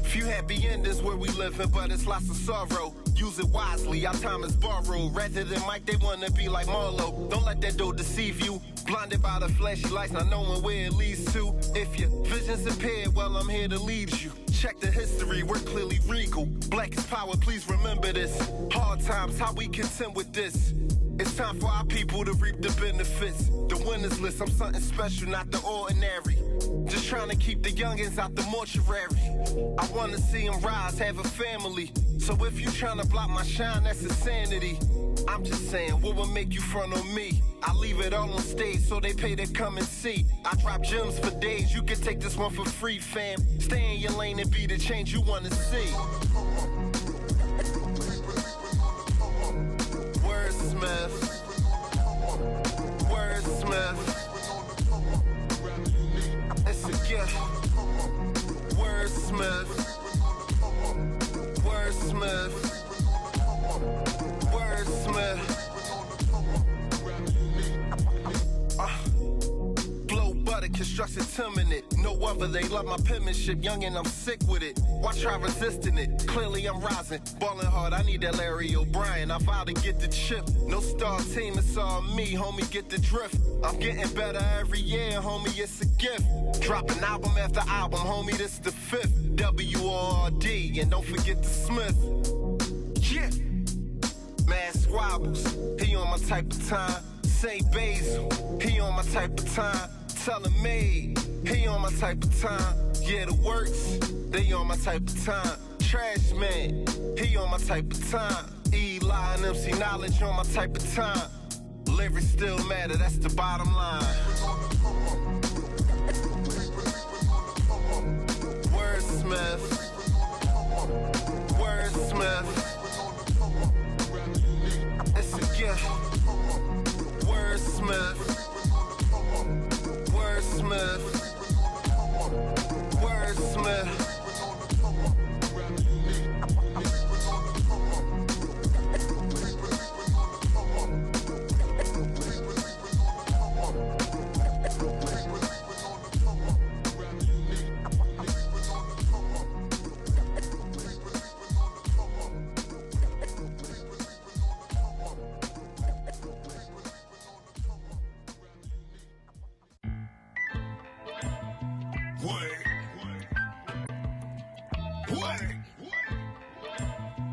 Few happy endings where we living, but it's lots of sorrow. Use it wisely, our time is borrowed. Rather than Mike, they wanna be like Marlo. Don't let that door deceive you. Blinded by the flashy lights, not knowing where it leads to. If your vision's impaired, well, I'm here to lead you. Check the history, we're clearly regal. Black is power, please remember this. Hard times, how we contend with this. It's time for our people to reap the benefits. The winners list, I'm something special, not the ordinary. Just trying to keep the youngins out the mortuary. I wanna see them rise, have a family. So if you trying to block my shine, that's insanity. I'm just saying, what would make you front on me? I leave it all on stage so they pay to come and see. I drop gems for days, you can take this one for free, fam. Stay in your lane Can it be the change you wanna see? Wordsmith. Wordsmith. It's a gift. Wordsmith. Wordsmith. Wordsmith. Blow butter, construction timid. No other, they love my penmanship. Young and I'm sick with it. Why try resisting it? Clearly I'm rising. Ballin' hard, I need that Larry O'Brien. I vowed to get the chip. No star team, it's all me, homie, get the drift. I'm getting better every year, homie, it's a gift. Dropping album after album, homie, this the fifth. W-O-R-D, and don't forget the Smith. Yeah. Mad squabbles, he on my type of time. St. Basil, he on my type of time. Tell him made, he on my type of time. Yeah, the works, they on my type of time. Trash man, he on my type of time. Eli and MC Knowledge on my type of time. Lyrics still matter, that's the bottom line. Wordsmith. Wordsmith. It's a gift. Wordsmith. Wordsmith. Wordsmith.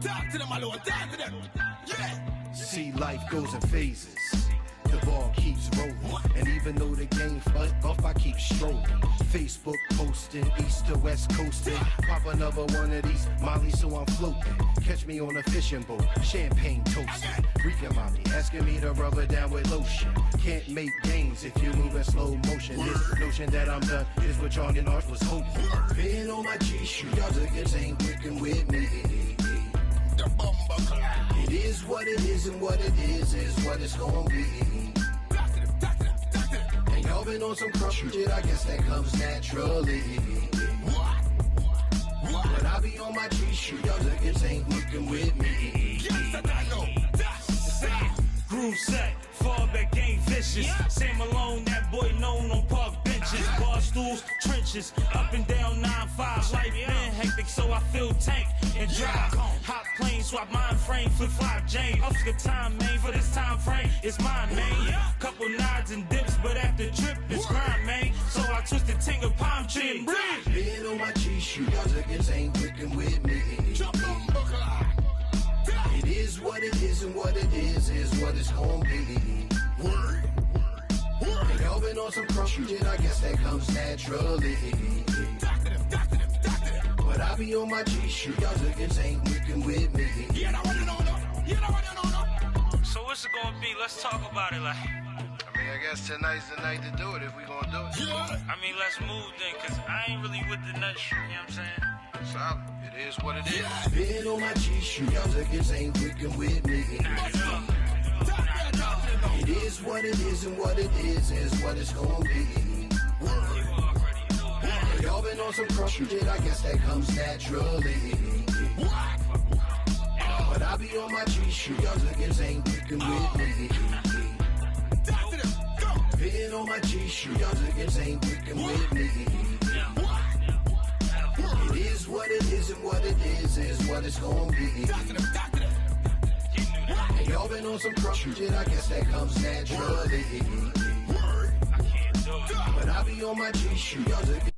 Talk to them, my lord, talk to them. Yeah. See, life goes in phases. The ball keeps rolling. And even though the game fucked off, I keep strolling. Facebook posting, east to west coasting. Pop another one of these Molly, so I'm floating. Catch me on a fishing boat, champagne toasting. Reeking mommy, asking me to rub her down with lotion. Can't make gains if you move in slow motion. This notion that I'm done is what John and Art was hoping. Been on my G-shoe, y'all niggas ain't working with me. It is what it is, and what it is what it's gonna be. And y'all been on some crush shit, I guess that comes naturally. But I be on my G-shoe, y'all niggas ain't working with me. Groove set, fall back, game vicious. Sam Malone, that boy known on park benches. Bar stools, trenches, up and down 9-5. Life been hectic, so I feel tank and drive. Hot plane, swap mind frame, flip-flop Jane. Up the time, man, for this time frame, it's mine, man. Couple nods and dips, but after trip, it's grind, man. So I twist the ting of palm tree and breathe. Been on my G-shoe, y'all niggas ain't working with me. It is what it is, and what it is what it's gonna be. And y'all been on some crush shit, I guess that comes naturally. But I be on my G-shoe, y'all niggas ain't working with me. So what's it gonna be? Let's talk about it, like. I mean, I guess tonight's the night to do it if we gonna do it. I mean, let's move then, cause I ain't really with the nut shit, you know what I'm saying? Solid. It is what it is. Been on my G-shoe, y'all niggas ain't working with me. It is what it is, and what it is what it's gonna be. Y'all been on some crush shit, I guess that comes naturally. But I be on my G-shoe, y'all niggas ain't working with me. Been on my G-shoe, y'all niggas ain't working with me. It is what it is, and what it is what it's gonna be. And y'all been on some crush shit, I guess that comes naturally. But I be on my G-shoe, y'all niggas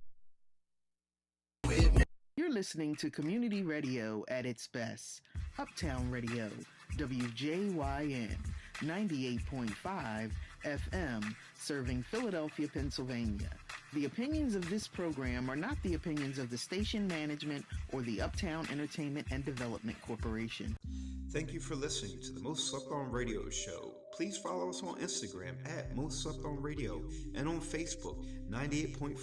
with me. You're listening to community radio at its best. Uptown Radio, WJYN, 98.5 FM, serving Philadelphia, Pennsylvania. The opinions of this program are not the opinions of the station management or the Uptown Entertainment and Development Corporation. Thank you for listening to the most slept on radio show. Please follow us on Instagram at Most Slept On Radio and on Facebook, 98.5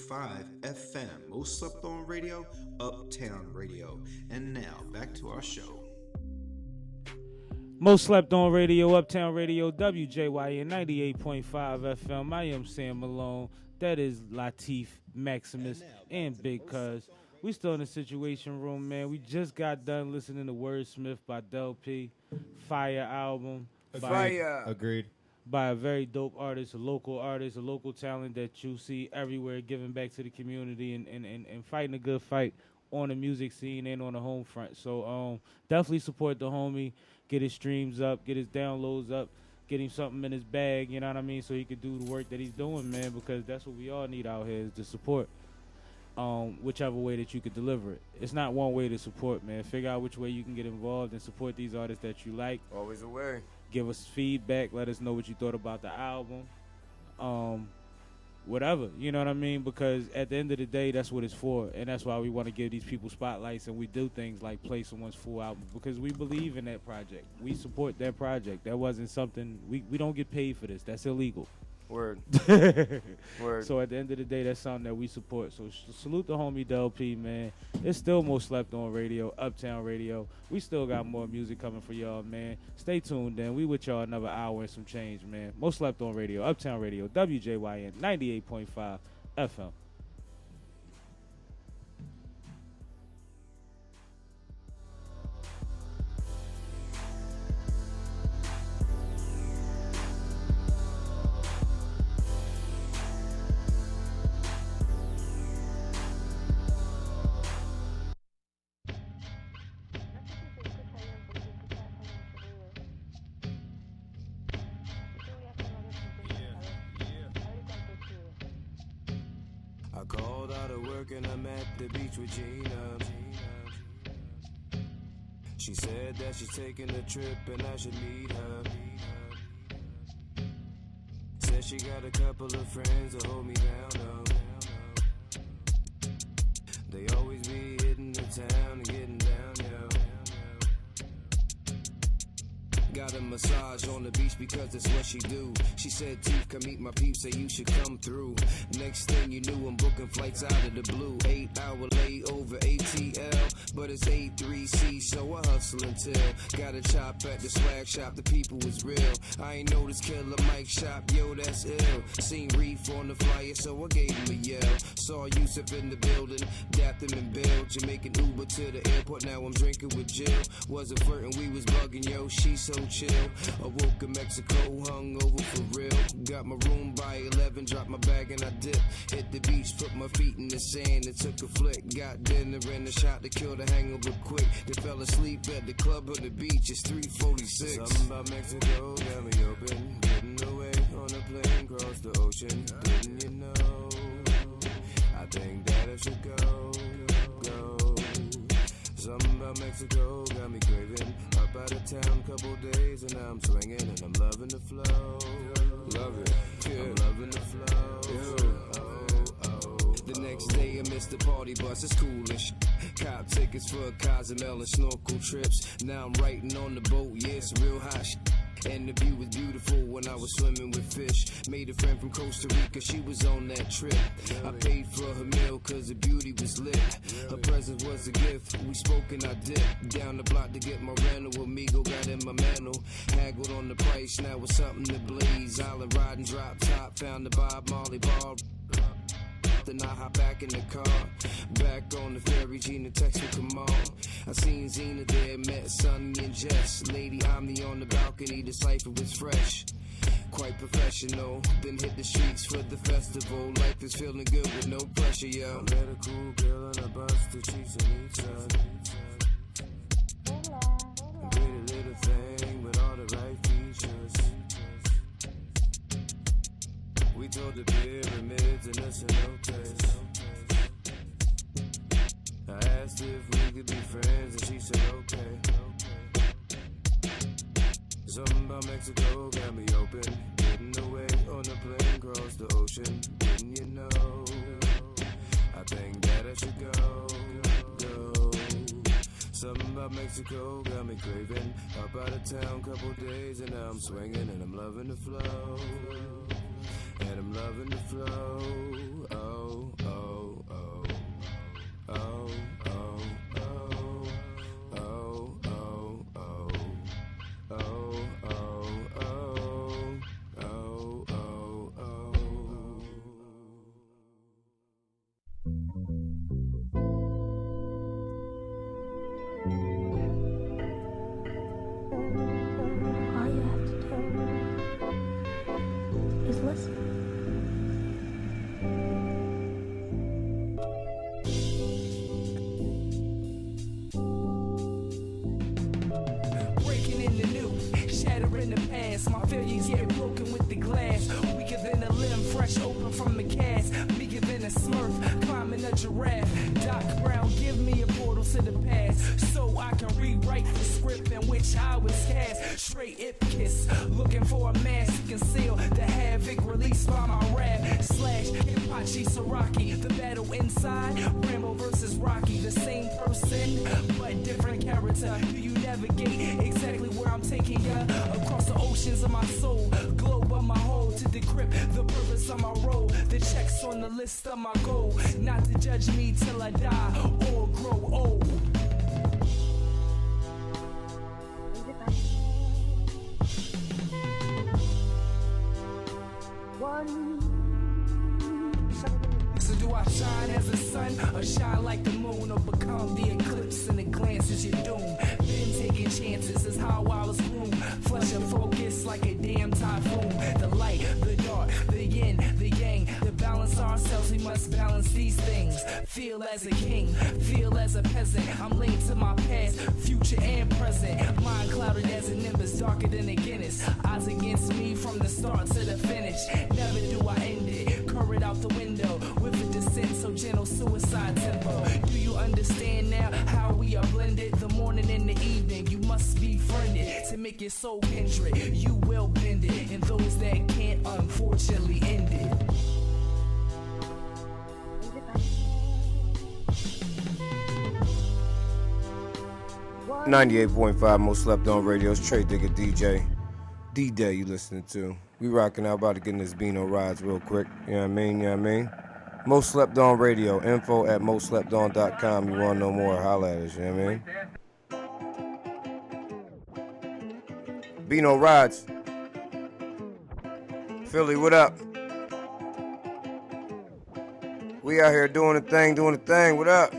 FM, Most Slept On Radio, Uptown Radio. And now, back to our show. Most Slept On Radio, Uptown Radio, WJYN 98.5 FM. I am Sam Malone. That is Teef, Maximus, and Big Cuz. We still in the Situation Room, man. We just got done listening to Wordsmith by Dell P. Fire album. Agreed. By a very dope artist, a local talent that you see everywhere, giving back to the community and fighting a good fight on the music scene and on the home front. So definitely support the homie. Get his streams up, get his downloads up, get him something in his bag, you know what I mean, so he could do the work that he's doing, man, because that's what we all need out here is the support, whichever way that you could deliver it. It's not one way to support, man. Figure out which way you can get involved and support these artists that you like. Always a way. Give us feedback. Let us know what you thought about the album. Whatever, you know what I mean? Because at the end of the day, that's what it's for. And that's why we want to give these people spotlights and we do things like play someone's full album because we believe in that project. We support that project. That wasn't something, we don't get paid for this. That's illegal. Word. Word. So at the end of the day, that's something that we support. So salute the homie Dell P, man. It's still Most Slept On Radio, Uptown Radio. We still got more music coming for y'all, man. Stay tuned, then. We with y'all another hour and some change, man. Most Slept On Radio, Uptown Radio, WJYN 98.5 FM. I called out of work and I'm at the beach with Gina. She said that she's taking a trip and I should meet her. Said she got a couple of friends to hold me down. They always be hitting the town and getting down, yo. Got a massage on the beach because that's what she do. She said, Teef, come meet my peeps, say you should come through. Next thing you knew, I'm booking flights out of the blue. 8-hour layover ATL, but it's 83C, so I hustle until. Got a chop at the swag shop, the people was real. I ain't know this killer Mike shop, yo, that's ill. Seen Reef on the flyer, so I gave him a yell. Saw Yusuf in the building, dapped him in Bill. Jamaican Uber to the airport, now I'm drinking with Jill. Wasn't flirting, we was bugging, yo, she so chill. Awoke in Mexico, hung over for real. Got my room by 11, dropped my bag and I dipped. Hit the beach, put my feet in the sand and took a flick. Got dinner and a shot to kill the hangover quick. They fell asleep at the club or the beach, it's 3:46. Something about Mexico got me open. Getting away on a plane, cross the ocean. Didn't you know? I think that I should go. Something about Mexico got me craving. Up out of town, couple days, and now I'm swinging, and I'm loving the flow. Love it, yeah. I'm loving the flow. The next day I missed the party bus, it's cool and shit. Cop tickets for Cozumel and snorkel trips. Now I'm writing on the boat, yeah, it's real hot shit. And the view was beautiful when I was swimming with fish. Made a friend from Costa Rica, she was on that trip. I paid for her meal cause the beauty was lit. Her presence was a gift, we spoke and I dipped. Down the block to get my rental, Amigo got in my mantle. Haggled on the price, now it's something to blaze. Island riding, drop top, found the Bob Marley bar. Then I hop back in the car. Back on the ferry, Gina text me, come on. I seen Zena there, met Sonny and Jess. Lady Omni on the balcony, the cipher was fresh. Quite professional, then hit the streets for the festival. Life is feeling good with no pressure, yo. I met a cool girl on a bus to Chichen Itza. Pretty little thing with all the right features. We told the pyramids and the cenotes. I asked if we could be friends and she said okay. Something about Mexico got me open. Getting away on a plane across the ocean. Didn't you know? I think that I should go. Something about about Mexico, got me craving. Up out of town, couple days, and now I'm swinging, and I'm loving the flow. And I'm loving the flow. Oh, oh, oh. Oh, oh, oh. Oh, oh, oh. Oh, oh, oh. Oh, oh, oh. All you have to do is listen. Breaking in the new, shattering the past. My failures get broken with the glass. Weaker than a limb, fresh open from the cast. Bigger than a smurf, climbing a giraffe. Doc Brown, give me a portal to the past, so I can rewrite the script in which I was cast. Straight ip kiss, looking for a mask to conceal the havoc released by my rap. Slash Hipachi Saraki, the battle inside. Rambo versus Rocky, the same person but different character. Do you navigate exactly where I'm taking ya? Across the oceans of my soul, globe of my whole, to decrypt the purpose of my role. The checks on the list of my goal, not to judge me till I die or grow old. So do I shine as the sun, or shine like the moon, or become the eclipse in the glances your doom? Been taking chances is how I was groomed. Flesh and focus like a damn typhoon. The light, the dark, the yin, the yang. To balance ourselves, we must balance these things. Feel as a king, feel as a peasant. I'm linked to my past, future and present. Mind clouded as a nimbus, darker than a Guinness. Odds against me from the start to the finish. Never do I end it, current out the window with a descent so gentle, suicide tempo. Do you understand now how we are blended? The morning and the evening, you must be friended to make your soul kindred. You will bend it, and those that can't, unfortunately, end it. 98.5 most slept on radio. Straight digger DJ. D-Day you listening to. We rocking out, about to get in this Beano Rides real quick. You know what I mean? You know what I mean? Most slept on radio. Info at mostslepton.com. You want to know more? Holla at us. You know what I mean? Beano Rides. Philly, what up? We out here doing the thing. What up?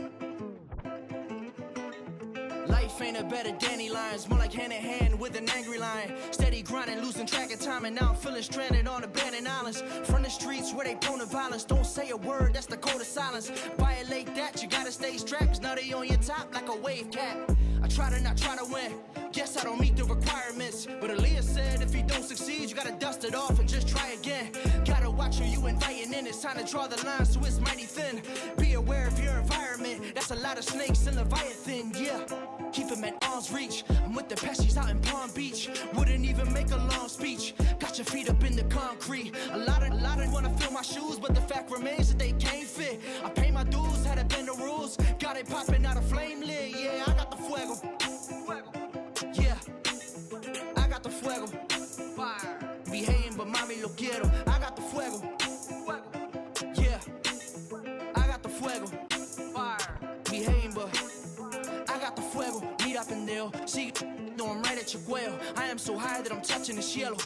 Life ain't a better dandelions, more like hand in hand with an angry lion. Steady grinding, losing track of time, and now I'm feeling stranded on abandoned islands. From the streets where they prone to violence, don't say a word, that's the code of silence. Violate that, you gotta stay strapped, 'cause now they on your top like a wave cap. I try to not try to win, guess I don't meet the requirements. But Aaliyah said if you don't succeed, you gotta dust it off and just try again. Gotta watch who you inviting in, it's time to draw the line so it's mighty thin. Be aware of your environment, that's a lot of snakes and Leviathan, yeah. Keep him at arm's reach. I'm with the Pesci's out in Palm Beach. Wouldn't even make a long speech. Got your feet up in the concrete. A lot of wanna fill my shoes, but the fact remains that they can't fit. I pay my dues, had to bend the rules. Got it popping out of flame lit. Yeah, I got the fuego. Yeah, I got the fuego. Fire. Behaving, but mami lo quiero. I got the fuego. Yeah, I got the fuego. Fire. Behaving, but I got the fuego. Meet up in there. See, no, I'm right at your cuello. I am so high that I'm touching the cielo.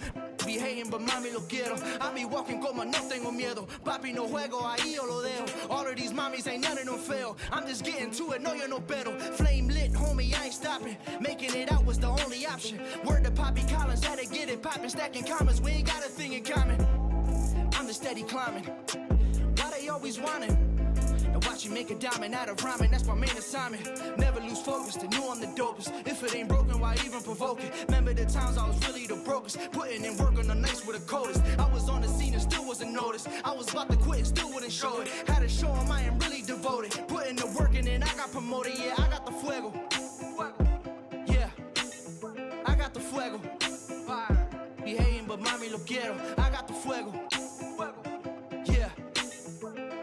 Be hating, but mami lo quiero. I be walking como no tengo miedo. Papi no juego, ahí yo lo dejo. All of these mommies ain't none of them fail. I'm just getting to it, no you're no better. Flame lit, homie, I ain't stopping. Making it out was the only option. Word to Poppy Collins, had to get it popping. Stacking commas, we ain't got a thing in common. I'm the steady climbing. Why they always wanting? Now watch you make a diamond out of rhyming, that's my main assignment. Never lose focus, to know I'm the dopest. If it ain't broken, why even provoke it? Remember the times I was really the brokest. Putting in work on the nights with the coldest. I was on the scene and still wasn't noticed. I was about to quit and still wouldn't show it. Had to show 'em I am really devoted. Putting the work in and I got promoted, yeah, I got the fuego. Yeah, I got the fuego. Fire. Be hating, but mami lo quiero. I got the fuego. Yeah,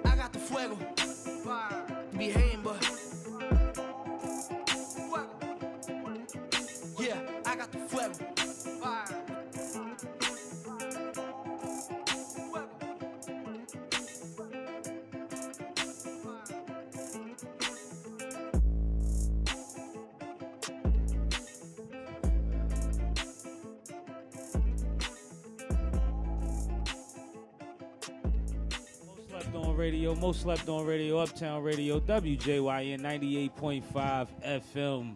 I got the fuego. Be hating, but on radio, most slept on radio, Uptown Radio, WJYN 98.5 FM.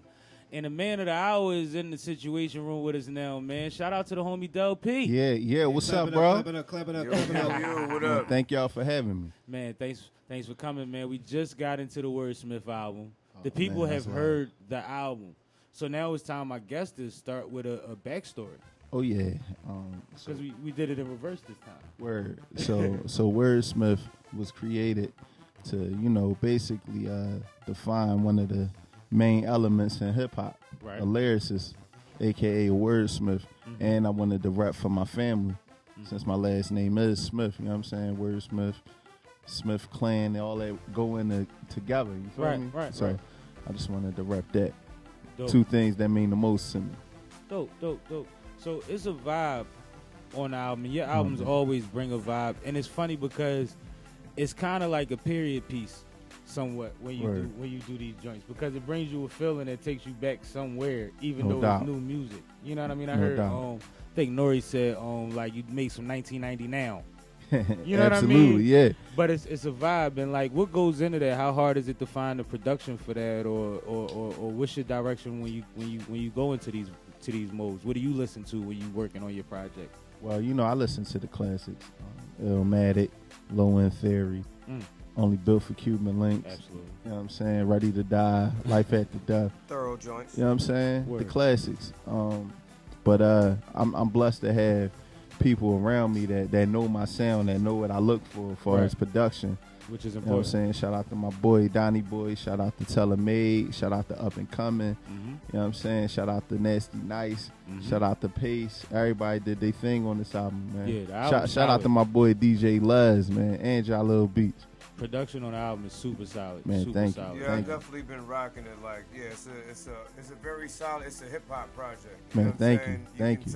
And the man of the hour is in the Situation Room with us now, man. Shout out to the homie Dell P. Yeah. What's up, bro? Clap it up. What up? Thank y'all for having me. Man, thanks for coming, man. We just got into the Wordsmith album. The people man, have that's heard the album. So now it's time, I guess, to start with a backstory. Oh yeah, Because we did it in reverse this time. word. So Wordsmith was created to basically define one of the main elements in hip hop, Right. a lyricist, aka a wordsmith, and I wanted to rap for my family since my last name is Smith. You know what I'm saying? Wordsmith, Smith clan, they all that go in together. You feel me? Right. So I just wanted to rap that. Dope. Two things that mean the most to me. Dope. So it's a vibe on the album. Your albums always bring a vibe, and it's funny because it's kind of like a period piece, somewhat when you do these joints, because it brings you a feeling that takes you back somewhere, even No though doubt. it's new music. You know what I mean? I No heard doubt. I think Nori said like you make some 1990 now. You know Absolutely, what I mean? yeah. But it's a vibe, and like, what goes into that? How hard is it to find the production for that, or what's your direction when you go into these modes? What do you listen to when you working on your project? Well, I listen to the classics, Illmatic, Low End Theory, Only Built for Cuban Links. Absolutely. You know what I'm saying? Ready to Die, Life After Death. Thorough joints. You know what I'm saying? Word. The classics. But I'm blessed to have people around me that know my sound, that know what I look for as far as production. Which is You know what I'm important. saying? Shout out to my boy, Donnie Boy. Shout out to Telemade. Shout out to Up and Coming. You know what I'm saying? Shout out to Nasty Nice. Shout out to Pace. Everybody did their thing on this album, man. Yeah, the album's shout out solid. to my boy DJ Luz, man, and y'all little beats. Production on the album is super solid. Man, super thank you. solid. Yeah, I've definitely been rocking it. Like, yeah, it's a very solid. It's a hip hop project. Man, know what I'm thank saying? you. Thank you.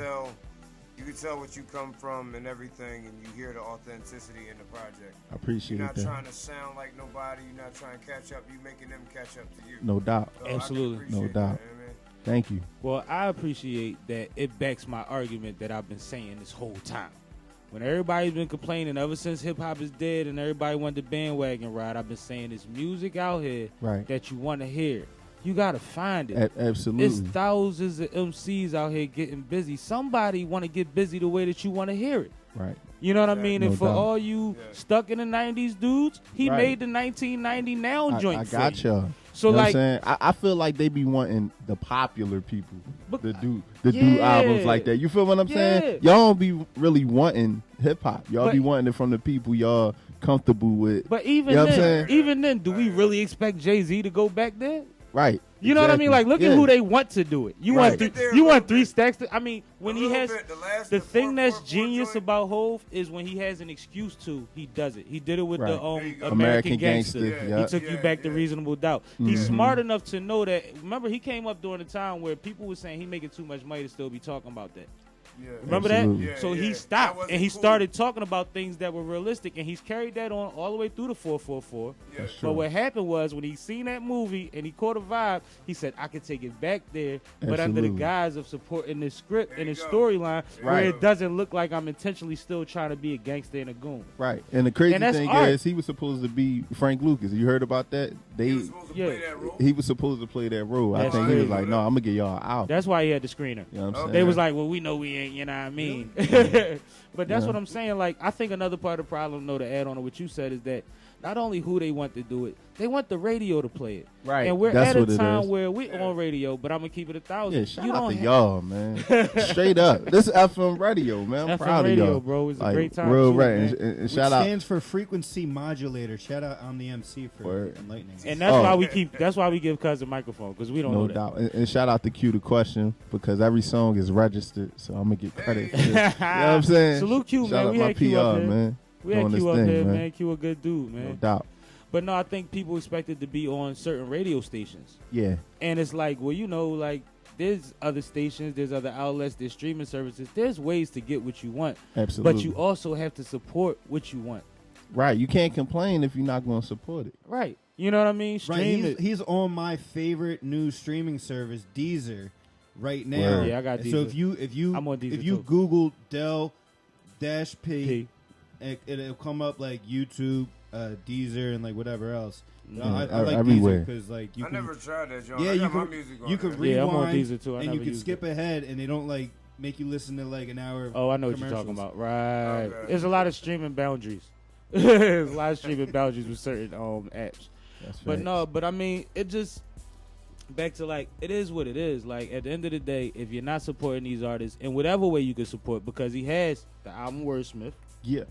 You can tell what you come from and everything, and you hear the authenticity in the project. I appreciate You're not that. trying to sound like nobody. You're not trying to catch up. You're making them catch up to you. No doubt. So I can Absolutely. appreciate No that, doubt. you know what I mean? Thank you. Well, I appreciate that it backs my argument that I've been saying this whole time. When everybody's been complaining ever since hip hop is dead and everybody wanted the bandwagon ride, I've been saying there's music out here Right. that you want to hear. You got to find it. Absolutely. It's thousands of MCs out here getting busy. Somebody want to get busy the way that you want to hear it. Right. You know what I mean? No And for doubt. all you stuck in the 90s dudes, he Right. made the 1990 now joint I for got you. y'all. So, you know like, what I'm saying? I feel like they be wanting the popular people to do Yeah. albums like that. You feel what I'm saying? Y'all don't be really wanting hip hop. Y'all But- be wanting it from the people y'all comfortable with. But even you know what I'm then, saying? even then, do we really expect Jay-Z to go back there? Right. You know what I mean? Like, look at who they want to do it. You want you want 3 stacks. I mean, when he has the thing that's genius about Hov is when he has an excuse to, he does it. He did it with Right. the American American Gangster, Gangster. yeah. He took you back to Reasonable Doubt. He's Mhm. smart enough to know that. Remember, he came up during a time where people were saying he making too much money to still be talking about that. Yeah. Remember Absolutely. that? So Yeah, he yeah. stopped That wasn't and he cool. started talking about things that were realistic, and he's carried that on all the way through the 444. That's But true. what happened was when he seen that movie and he caught a vibe, he said, "I could take it back there, but under the Absolutely. guise of supporting this script There and you this go. storyline, where Right. it doesn't look like I'm intentionally still trying to be a gangster and a goon." Right. And the crazy And that's thing art. is he was supposed to be Frank Lucas. You heard about that? He was supposed to play that role. He was supposed to play that role. I That's think he was crazy. like, no, I'm gonna get y'all out. That's why he had the screener. You know what I'm saying? They was like, "Well, we know we ain't," you know what I mean? But that's Yeah. what I'm saying. Like, I think another part of the problem, though, to add on to what you said, is that not only who they want to do it, they want the radio to play it. Right. And we're That's at a what it time is. where we on radio, but I'm gonna keep it 1,000. Yeah, shout you out don't to have- y'all, man. Straight up. This is FM radio, man. I'm FM proud radio, of y'all. bro. It's a Like, great time Real too, right. man. And Which shout out. stands for frequency modulator. Shout out I'm the MC for Word. enlightening. And that's why we keep. That's why we give Cuz a microphone, because we don't No know that. doubt. And shout out to Q the question, because every song is registered, so I'm gonna get credit for this. You know what I'm saying? Salute Q, Shout man. out We my had Q up PR, here. man. We had Doing Q this up thing, here, man. man. Q a good dude, man. No doubt. But no, I think people expected to be on certain radio stations. Yeah. And it's like, well, you know, like, there's other stations, there's other outlets, there's streaming services. There's ways to get what you want. Absolutely. But you also have to support what you want. Right. You can't complain if you're not going to support it. Right. You know what I mean? Right, Stream it. he's on my favorite new streaming service, Deezer, right now. Word. Yeah, I got And so Deezer. if you I'm on Deezer if you too. Google Dell -P it'll come up like YouTube, Deezer, and like whatever else. I like everywhere. Deezer because like you I can, never tried that, John. yeah, I you got my can music on you there. can rewind I'm on Deezer too. I and never you can used skip ahead, and they don't like make you listen to like an hour. Of Oh, I know what you're talking commercials. about. Right. Okay. There's a lot of streaming boundaries. There's a lot of streaming boundaries with certain apps. But no, but I mean, it just back to like it is what it is. Like at the end of the day, if you're not supporting these artists in whatever way you can support, because he has the album Wordsmith, Yeah.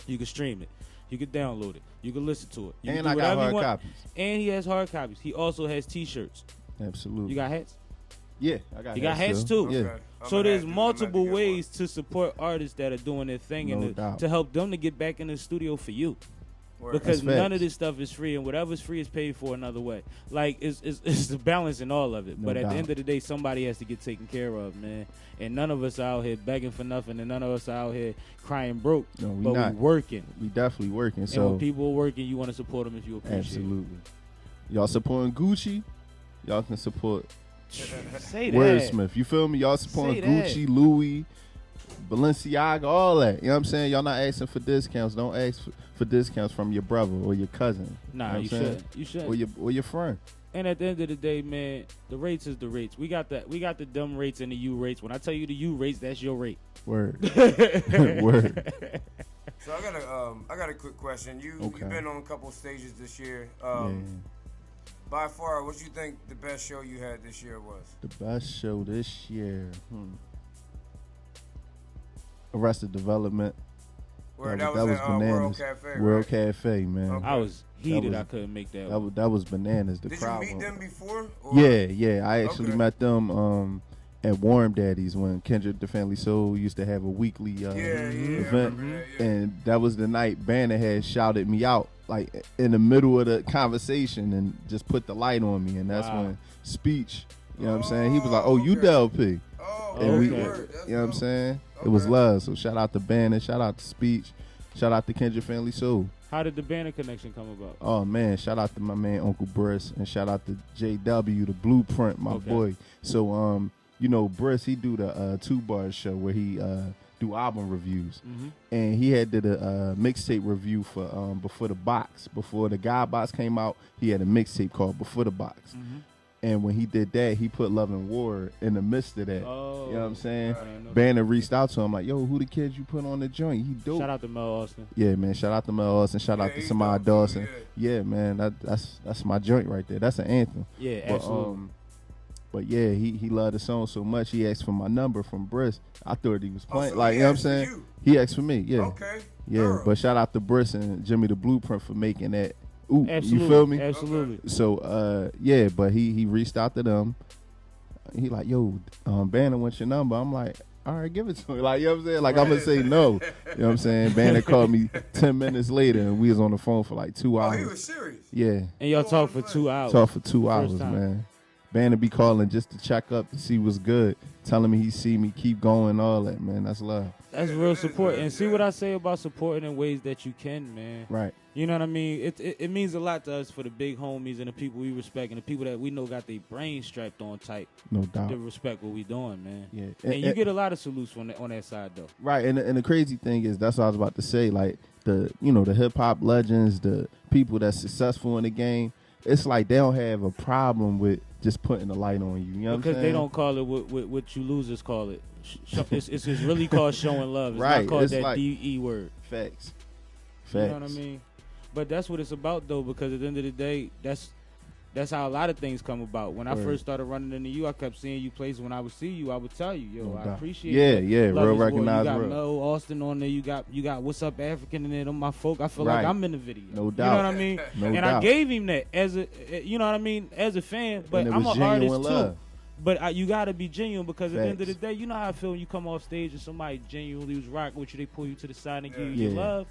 you can stream it, you can download it, you can listen to it, you And can do I got whatever you hard want. copies. And he has hard copies. He also has T-shirts. Absolutely. You got hats? Yeah, I got. You got hats too. Yeah. Okay. So I'm there's gonna multiple have to get ways to support artists that are doing their thing No and doubt. to help them to get back in the studio for you. Word. Because That's none facts. of this stuff is free, and whatever's free is paid for another way. Like it's the balance in all of it. No but at doubt. the end of the day, somebody has to get taken care of, man. And none of us are out here begging for nothing, and none of us are out here crying broke. No, we but not. we working. We definitely working. And So when people are working, you want to support them if you appreciate. absolutely. Y'all supporting Gucci? Y'all can support Say that. Wordsmith. You feel me? Y'all supporting Say that. Gucci, Louis, Balenciaga, all that. You know what I'm saying? Y'all not asking for discounts. Don't ask for discounts from your brother or your cousin. Nah, you know what I'm saying? You should. Or your friend. And at the end of the day, man, the rates is the rates. We got the dumb rates and the U rates. When I tell you the U rates, that's your rate. Word. Word. So I got a quick question. You've been on a couple stages this year. Yeah. By far, what you think the best show you had this year was? The best show this year. Arrested Development. Where that was in, bananas. World Cafe, World right? Cafe, man. Okay. I was heated. I couldn't make that. That was bananas. The Did crowd. you meet them before? Or? Yeah. I actually Okay. met them at Warm Daddies when Kendrick the Family Soul used to have a weekly event, and that was the night Banner had shouted me out like in the middle of the conversation and just put the light on me, and that's when Speech. You know what I'm saying? He was like, "Oh, you Dell P." And we, you know what I'm saying? It was love. So shout out to Banner, shout out to Speech, shout out to Kendrick Family Soul. How did the Banner connection come about? Oh man, shout out to my man Uncle Briss and shout out to JW, the Blueprint, my boy. So you know, Briss, he do the 2 Bar show where he do album reviews, and he had did a mixtape review for Before the Box. Before the God Box came out, he had a mixtape called Before the Box. And when he did that, he put Love and War in the midst of that. Oh, you know what I'm saying? Banner reached out to him like, "Yo, who the kids you put on the joint? He dope." Shout out to Mel Austin. Yeah, man. Shout out to Mel Austin. Shout out to Sammie Dawson. Yeah, man. That's my joint right there. That's an anthem. Yeah, but, absolutely. But yeah, he loved the song so much. He asked for my number from Briss. I thought he was playing. so like, he you know what I'm asked for saying? you? He asked for me. Yeah. Okay. Yeah. Girl. But shout out to Briss and Jimmy the Blueprint for making that. Ooh, Absolutely. you feel me? Absolutely. So yeah, but he reached out to them. He like, "Yo, Banner wants your number." I'm like, "All right, give it to me." Like, you know what I'm saying? Like, I'm gonna say no. You know what I'm saying? Banner called me 10 minutes later, and we was on the phone for like 2 hours. Oh, he was serious? Yeah. And y'all talked for 2 hours. Talk for 2 hours, First time. man. Banner be calling just to check up to see what's good, telling me he see me, keep going, all that, man. That's love. That's real support. And see what I say about supporting in ways that you can, man. Right. You know what I mean? It means a lot to us for the big homies and the people we respect and the people that we know got their brains strapped on tight. No doubt. To respect what we doing, man. Yeah. And you get a lot of salutes on that side, though. Right, and the crazy thing is that's what I was about to say. Like the hip hop legends, the people that's successful in the game, it's like they don't have a problem with just putting the light on you. You know what I'm Because saying? they don't call it what you losers call it. It's really called showing love. It's Right, not called it's that like DE word. Facts. You know what I mean? But that's what it's about, though, because at the end of the day, that's how a lot of things come about. When I Word. first started running into you, I kept seeing you places. When I would see you, I would tell you, yo, No I doubt. appreciate Yeah, that. yeah, Love real is War. recognized You got real. Mel Austin on there. You got What's Up African in there. Them my folk. I feel Right. like I'm in the video. No You doubt. know what I mean? No and I doubt. gave him that as a, you know what I mean, as a fan. But And it I'm was an artist genuine too. love. But you got to be genuine because at the end of the Facts. day, you know how I feel when you come off stage and somebody genuinely was rocking with you. They pull you to the side and give you your Yeah. love.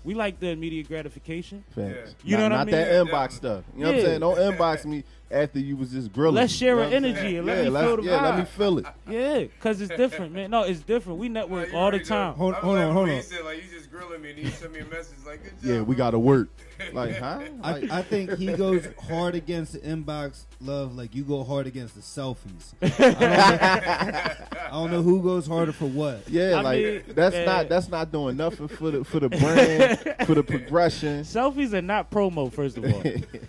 We like the immediate gratification. Facts. You know what I not mean? that inbox stuff. You know what I'm Yeah. saying? Don't inbox me after you was just grilling. Let's me. share You know an what I'm energy saying? and let Yeah, me feel the vibe. let me feel it. Yeah, because it's different, man. No, it's different. We network all the time. Hold on. He said, like, you just grilling me, and he sent me a message like, good job. Yeah, we got to work. Like, huh? Like, I think he goes hard against the inbox love like you go hard against the selfies. I don't know who goes harder for what. yeah, that's not doing nothing for the brand, for the progression. Selfies are not promo, first of all.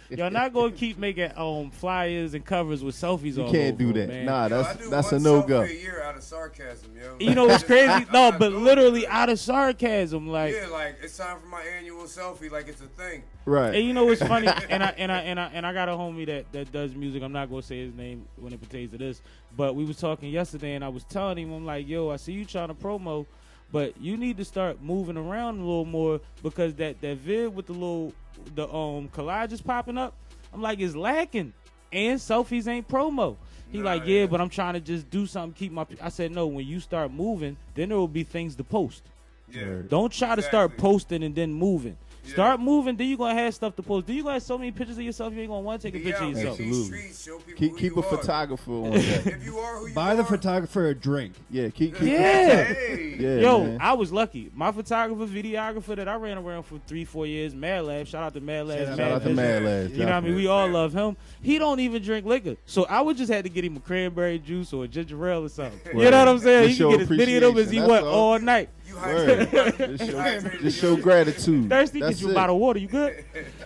Y'all not gonna keep making flyers and covers with selfies on. You can't do that. Man. Nah, Yo, that's I a do no one go. selfie a year out of sarcasm, yo. You know what's crazy? No, but literally out of sarcasm, like. Yeah, like it's time for my annual selfie, like it's a thing. Right. And you know what's funny? and I got a homie that does music. I'm not gonna say his name when it pertains to this, but we was talking yesterday, and I was telling him, I'm like, yo, I see you trying to promo, but you need to start moving around a little more because that vid with the collages popping up, I'm like, it's lacking, and selfies ain't promo. He yeah, but I'm trying to just do something, keep my. I said no. When you start moving, then there will be things to post. Yeah. Don't try to start posting and then moving. Yeah. Start moving, then you're going to have stuff to post. Then you're going to have so many pictures of yourself, you ain't going to want to take a picture of yourself. Absolutely. Keep a photographer on that. If you are who you Buy the photographer a drink. Yeah, keep yeah. Yo, man. I was lucky. My photographer, videographer that I ran around for 3-4 years, Mad Lab, shout out to Mad Lab. Shout out to Mad Lab. You know what I mean? We all love him. He don't even drink liquor. So I would just have to get him a cranberry juice or a ginger ale or something. You know what I'm saying? He can get as many of them as he want all night. Just show gratitude. Thirsty, get you a bottle of water. You good?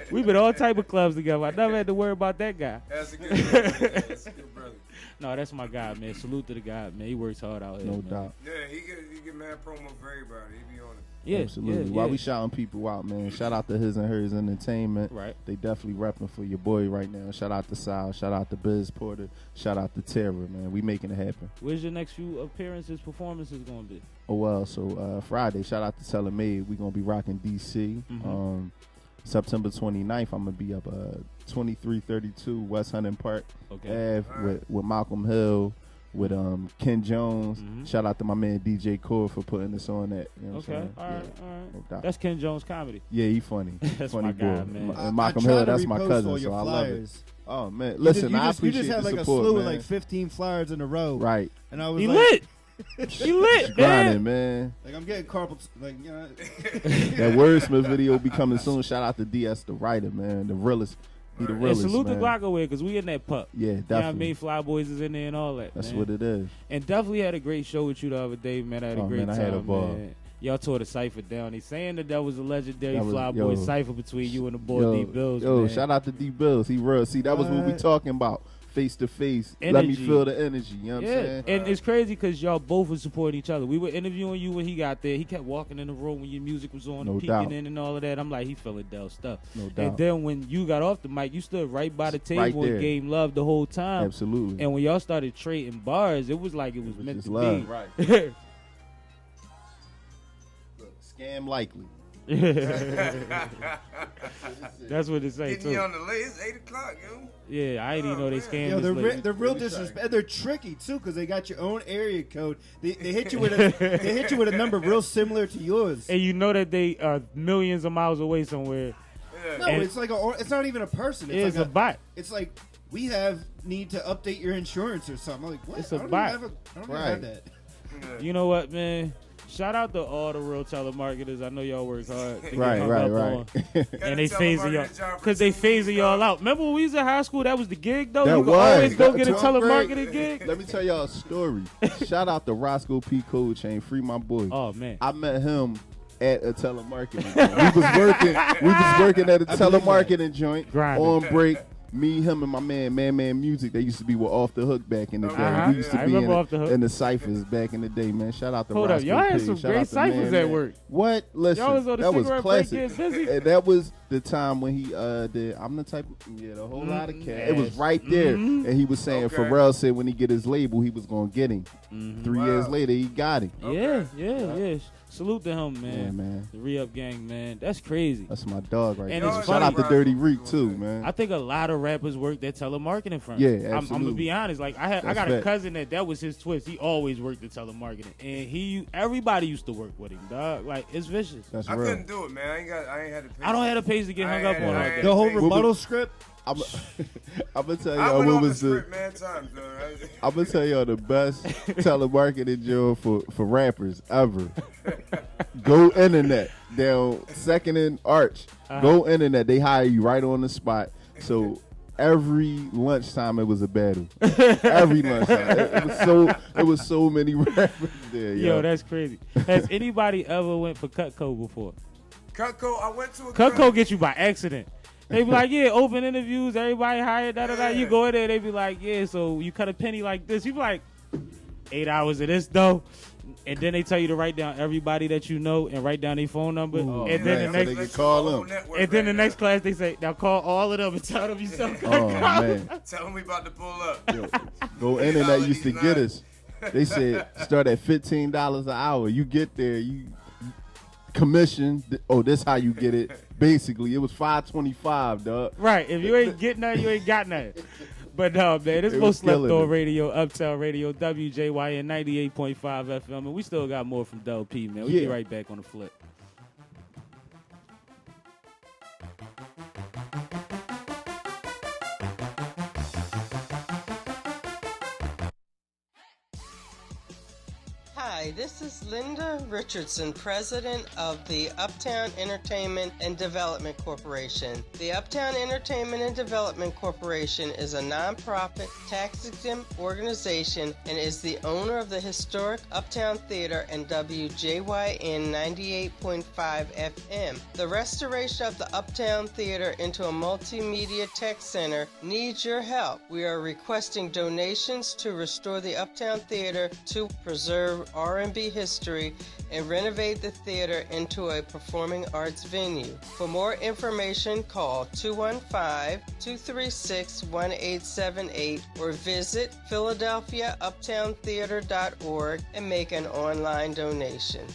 We've been all type of clubs together. I never had to worry about that guy. That's a good brother. That's a good brother. No, that's my guy, man. Salute to the guy, man. He works hard out here. No man. doubt. Yeah, he get mad promo for everybody. He be on it. Yeah, absolutely. Yeah, While we shouting people out, man, shout out to His and Hers Entertainment. Right. They definitely repping for your boy right now. Shout out to Sal. Shout out to Biz Porter. Shout out to Terror, man. We making it happen. Where's your next few appearances, performances going to be? Oh, well, so Friday, shout out to Telemade. We're going to be rocking D.C. Mm-hmm. September 29th, I'm going to be up 2332 West Hunting Park Ave with Malcolm Hill, with Ken Jones. Mm-hmm. Shout out to my man DJ Core for putting us on that. You know what I'm saying? All right. No doubt. That's Ken Jones comedy. Yeah, he funny. That's funny my guy, boy. man. And Malcolm Hill, that's my cousin, so I love it. Oh, man. Listen, I appreciate you just had the like support, a slew man. of like 15 flyers in a row. Right. And I was he like, lit. He lit, grinding, man. Like I'm getting carpal, like you know. That Wordsmith video will be coming soon. Shout out to DS the writer, man, the realest. He the realest, and salute man. to Glockaway because we in that pup. Yeah, definitely. You know what I mean? Fly Boys is in there and all that. That's man. what it is. And definitely had a great show with you the other day, man. I had a great time, I had a ball. man. Y'all tore the cipher down. He's saying that was a legendary Fly Boy cipher between you and the boy D Bills. Yo, man. shout out to D Bills. He real. See, that was what we talking about. Face to face. Let me feel the energy. You know what I'm saying? And it's crazy because y'all both were supporting each other. We were interviewing you when he got there. He kept walking in the room when your music was on, and peeking in and all of that. I'm like, he feeling Dell stuff. No doubt. And then when you got off the mic, you stood right by the table and gave love the whole time. Absolutely. And when y'all started trading bars, it was like it was meant to love. be. Right. Look, scam likely. That's what it say Getting too. you on the list. It's 8 o'clock, yo. Yeah, I didn't even know they scammed. Yo, this they're real disrespect. They're tricky too because they got your own area code. They hit you with a number real similar to yours. And you know that they are millions of miles away somewhere. No, it's like it's not even a person. It's like a bot. It's like we need to update your insurance or something. I'm like, what? It's a I don't bot. even have that. You know what, man? Shout out to all the real telemarketers. I know y'all work hard. To Right. And they phasing y'all because they phasing y'all out. Remember when we was in high school? That was the gig though. That you could was. always go get a 12th grade. telemarketing gig. Let me tell y'all a story. Shout out to Roscoe P. Cold Chain. Free my boy. Oh man. I met him at a telemarketing joint. We was working at a telemarketing joint on break. Me, him, and my man Music. They used to be with Off the Hook back in the day. We used to be in the ciphers back in the day, man. Shout out to Hold up, Roscoe y'all had P. some Shout great out to ciphers at work. What? Listen, Y'all was on the that was cigarette break classic. getting busy? And that was the time when he did I'm the type the whole lot of cat. It was right there. And he was saying Pharrell said when he get his label he was gonna get him. 3 years later he got him. Yeah. Salute to him, man. Yeah, man. The Re-Up Gang, man. That's crazy. That's my dog right And there. it's Shout funny. out to Dirty Reek too, man. I think a lot of rappers work at telemarketing firms. Yeah, I'm absolutely. gonna be honest. Like I got a cousin that was his twist. He always worked at telemarketing, and everybody used to work with him, dog. Like it's vicious. That's I real. couldn't do it, man. I ain't had the patience. I don't have the patience to get hung up on like that. The whole rebuttal script. I'm gonna tell I y'all went what off the was the. script, man, times, though, right? I'm gonna tell y'all the best telemarketing job for rappers ever. Go internet. down Second and Arch. Go internet. They hire you right on the spot. So every lunchtime it was a battle. Every lunchtime. It was so many rappers there. Yo, that's crazy. Has anybody ever went for Cutco before? Cutco, I went to a Cutco get you by accident. They be like, yeah, open interviews, everybody hired, da-da-da. You go in there, they be like, yeah, so you cut a penny like this. You be like, 8 hours of this, though. And then they tell you to write down everybody that you know and write down their phone number. And then the next call them. And then the next class they say, now call all of them and tell them you sell Cutco. Oh, man. Tell them we about to pull up. Yo, go internet used to get us. They said start at $15 an hour. You get there, you commission. Oh, that's how you get it. Basically, it was $5.25, dog. Right. If you ain't getting nothing, you ain't got nothing. But no, man, it's most slept on radio, Uptown Radio, WJYN 98.5 FM, and we still got more from Dell P, man. We'll be right back on the flip. Hi, this is Linda Richardson, president of the Uptown Entertainment and Development Corporation. The Uptown Entertainment and Development Corporation is a nonprofit, tax-exempt organization and is the owner of the historic Uptown Theater and WJYN 98.5 FM. The restoration of the Uptown Theater into a multimedia tech center needs your help. We are requesting donations to restore the Uptown Theater to preserve R&B history and renovate the theater into a performing arts venue. For more information, call 215-236-1878 or visit PhiladelphiaUptownTheater.org and make an online donation.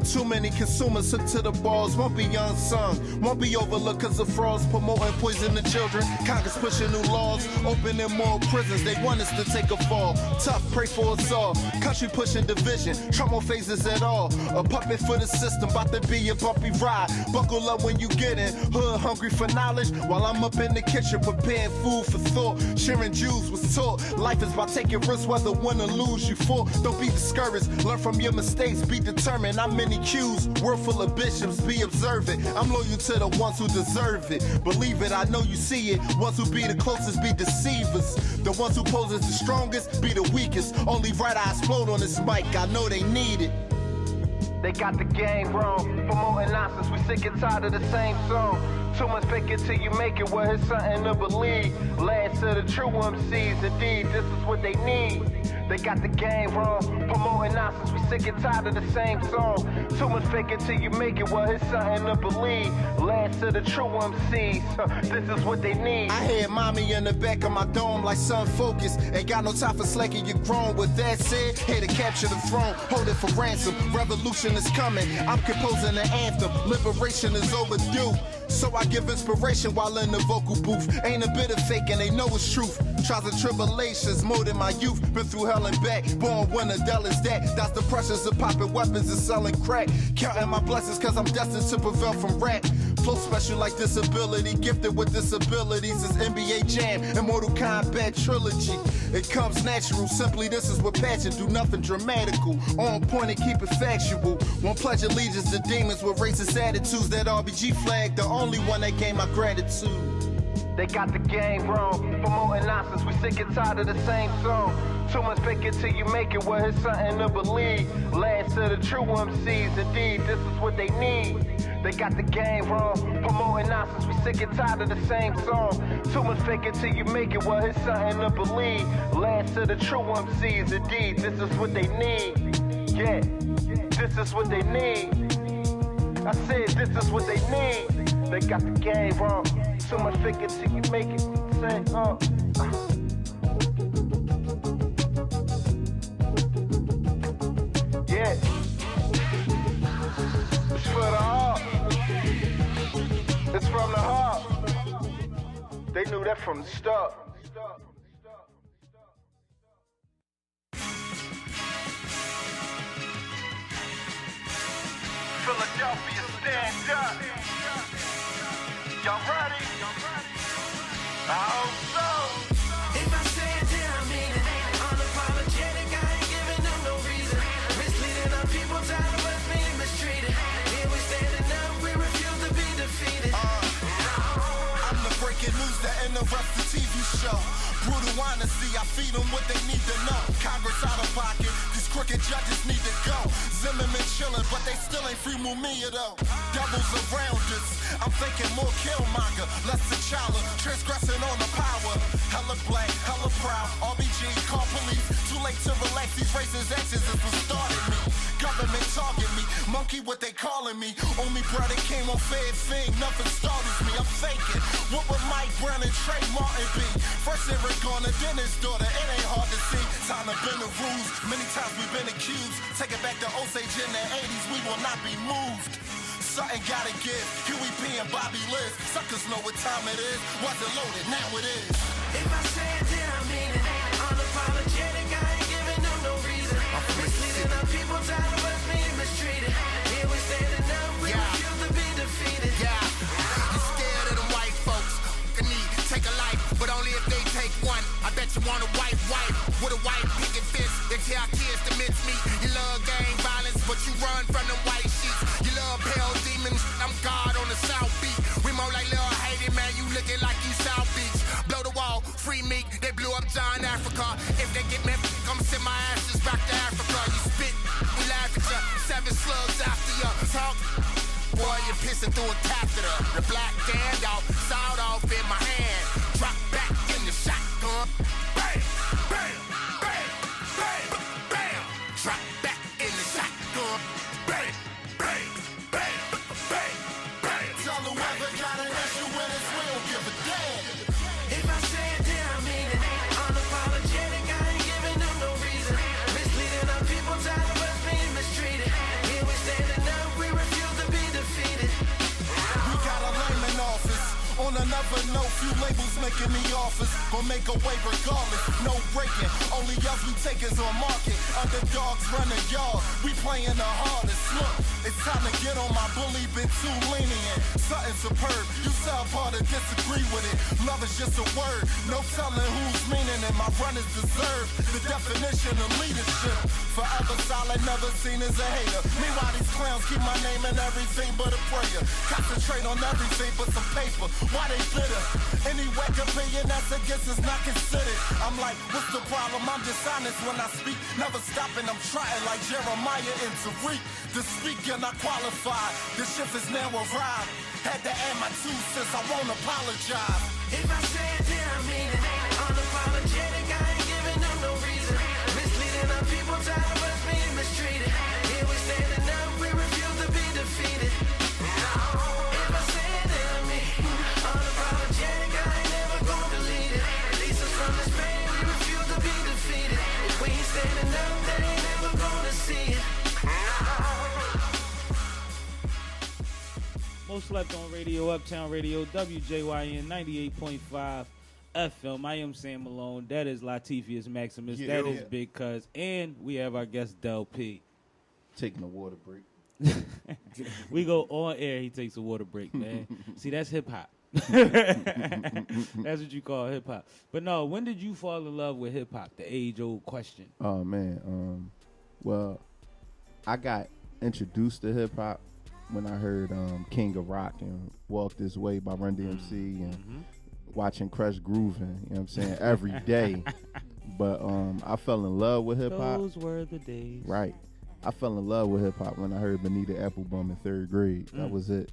Too many consumers hooked to the balls, won't be unsung, won't be overlooked cause of frauds, promoting poison to children. Congress pushing new laws, opening more prisons, they want us to take a fall. Tough, pray for us all, country pushing division, Trump won't phase us at all. A puppet for the system, about to be a bumpy ride. Buckle up when you get in, hood hungry for knowledge, while I'm up in the kitchen preparing food for thought. Sharing Jews was taught, life is about taking risks, whether win or lose you fall. Don't be discouraged, learn from your mistakes, be determined. I'm many cues, world full of bishops, be observant. I'm loyal to the ones who deserve it. Believe it, I know you see it. Ones who be the closest be deceivers. The ones who pose as the strongest be the weakest. Only right I explode on this mic, I know they need it. They got the game wrong, promoting nonsense, we sick and tired of the same song. Too much fake it till you make it, well it's something to believe. Last of the true MCs, indeed, this is what they need. They got the game wrong, promoting nonsense, we sick and tired of the same song. Too much fake it till you make it, well it's something to believe. Last of the true MCs, this is what they need. I had mommy in the back of my dome like sun focus. Ain't got no time for slacking, you're grown. With that said, here to capture the throne, hold it for ransom. Revolution is coming, I'm composing an anthem. Liberation is overdue, so I give inspiration while in the vocal booth. Ain't a bit of fake and they know it's truth. Trials and tribulations more than my youth. Been through hell and back, born when the Dell is that. That's the pressures of popping weapons and selling crack. Counting my blessings cause I'm destined to prevail from rap. Flow special like disability, gifted with disabilities. It's NBA Jam and Mortal Kombat trilogy. It comes natural, simply this is what passion do. Nothing dramatical, on point and keep it factual. Won't pledge allegiance to demons with racist attitudes. That RBG flag, the only one that gained my gratitude. They got the game wrong, promoting nonsense, we sick and tired of the same song. Too much fake it till you make it, well it's something to believe. Last of the true MCs, indeed, this is what they need. They got the game wrong, promoting nonsense, we sick and tired of the same song. Too much fake it till you make it, well it's something to believe. Last of the true MCs, indeed, this is what they need. Yeah, this is what they need. I said this is what they need. They got the game wrong. So much fake it till you make it. Say, yeah. It's for the heart. It's from the heart. They knew that from the start. Philadelphia, stand up. Y'all ready? I hope so. If I say it, then I mean it. Unapologetic, I ain't giving them no reason. Misleading our in the rest of TV show. Brutal honesty, I feed them what they need to know. Congress out of pocket, these crooked judges need to go. Zimmerman chillin', but they still ain't free Mumia though. Devils around us, I'm thinking more Killmonger, less T'Challa, transgressing on the power. Hella black, hella proud, RBG, call police. Too late to relax, these racist exes is what started me. Government target me, monkey what they calling me. Only brother came on fair thing, nothing startles me. I'm faking. What would Mike Brown and Trey Martin be? First Eric Garner, then his daughter. It ain't hard to see. Time to bend the rules. Many times we've been accused. Take it back to Osage in the 80s. We will not be moved. Something gotta give. Huey P and Bobby Liz. Suckers know what time it is. Wasn't loaded, now it is. If I say it, then I mean it. Unapologetic, I ain't giving them no reason. Misleading our people, tired of us being mistreated. Here we standing up, we refuse to be defeated. You scared of them white folks? Can need take a life, but only if they take one. I bet you want a white wife with a white picket fence. They tell kids to mince meat. You love gang violence, but you run from them white sheets. You love pale demons. I'm God on the South Beach. We more like Lil Haiti, man. You looking like you South Beach. Blow the wall, free meat. They blew up John Africa. If they get me, come send my ashes back to Africa. You spit, we laugh at ya. 7 slugs after ya. Talk. Boy, you're pissing through a catheter. The black Gandalf, sawed off in my hand. Drop back in the shotgun. Bam, bam, bam, bam, bam. Drop back in the shotgun. Bam, bam, bam, bam, bam. Tell whoever got an issue with us, we don't give a damn. If I say it, then I mean it. Unapologetic, I ain't giving them no reason. Misleading our people, tired of us being mistreated. Here we standing up, we refuse to be defeated. We got a lame in office. On another note, few labels making the office. Gonna make a way regardless, no breaking. Only us we take is on market. Underdogs run the yard, we playing the hardest. Look, it's time to get on my bully, been too lenient. Something superb, you subpar to disagree with it. Love is just a word, no telling who's meaning it. My run is deserved, the definition of leadership. Forever solid, never seen as a hater. Meanwhile, these clowns keep my name in everything but a prayer. Concentrate on everything but some paper. Why they bitter? Any whack opinion that's against is not considered. I'm like, what's the problem? I'm dishonest when I speak. Never stopping, I'm trying like Jeremiah and Tariq. To speak, you're not qualified. The shift is now arrived. Had to add my 2 cents, I won't apologize. If I say it, then I mean it. Unapologetic, I ain't giving them no reason. Misleading our people, tired of us being mistreated. Here we standing up, we refuse to be defeated. If I say it, then I mean it. Unapologetic, I ain't never gonna delete it. Release us from this pain, we refuse to be defeated. If we ain't standing up, they ain't never gonna see it. Most slept on radio, Uptown Radio, WJYN 98.5 FM. I am Sam Malone. That is Latifius Maximus. Yeah, that is Big Cuz. And we have our guest, Dell P. Taking a water break. We go on air, he takes a water break, man. See, that's hip-hop. That's what you call hip-hop. But no, when did you fall in love with hip-hop? The age-old question. Oh, man. Well, I got introduced to hip-hop when I heard King of Rock and Walk This Way by Run DMC and watching Crush Groovin', you know what I'm saying, every day. But I fell in love with hip-hop. Those were the days. Right. I fell in love with hip-hop when I heard Bonita Applebum in 3rd grade. That was it.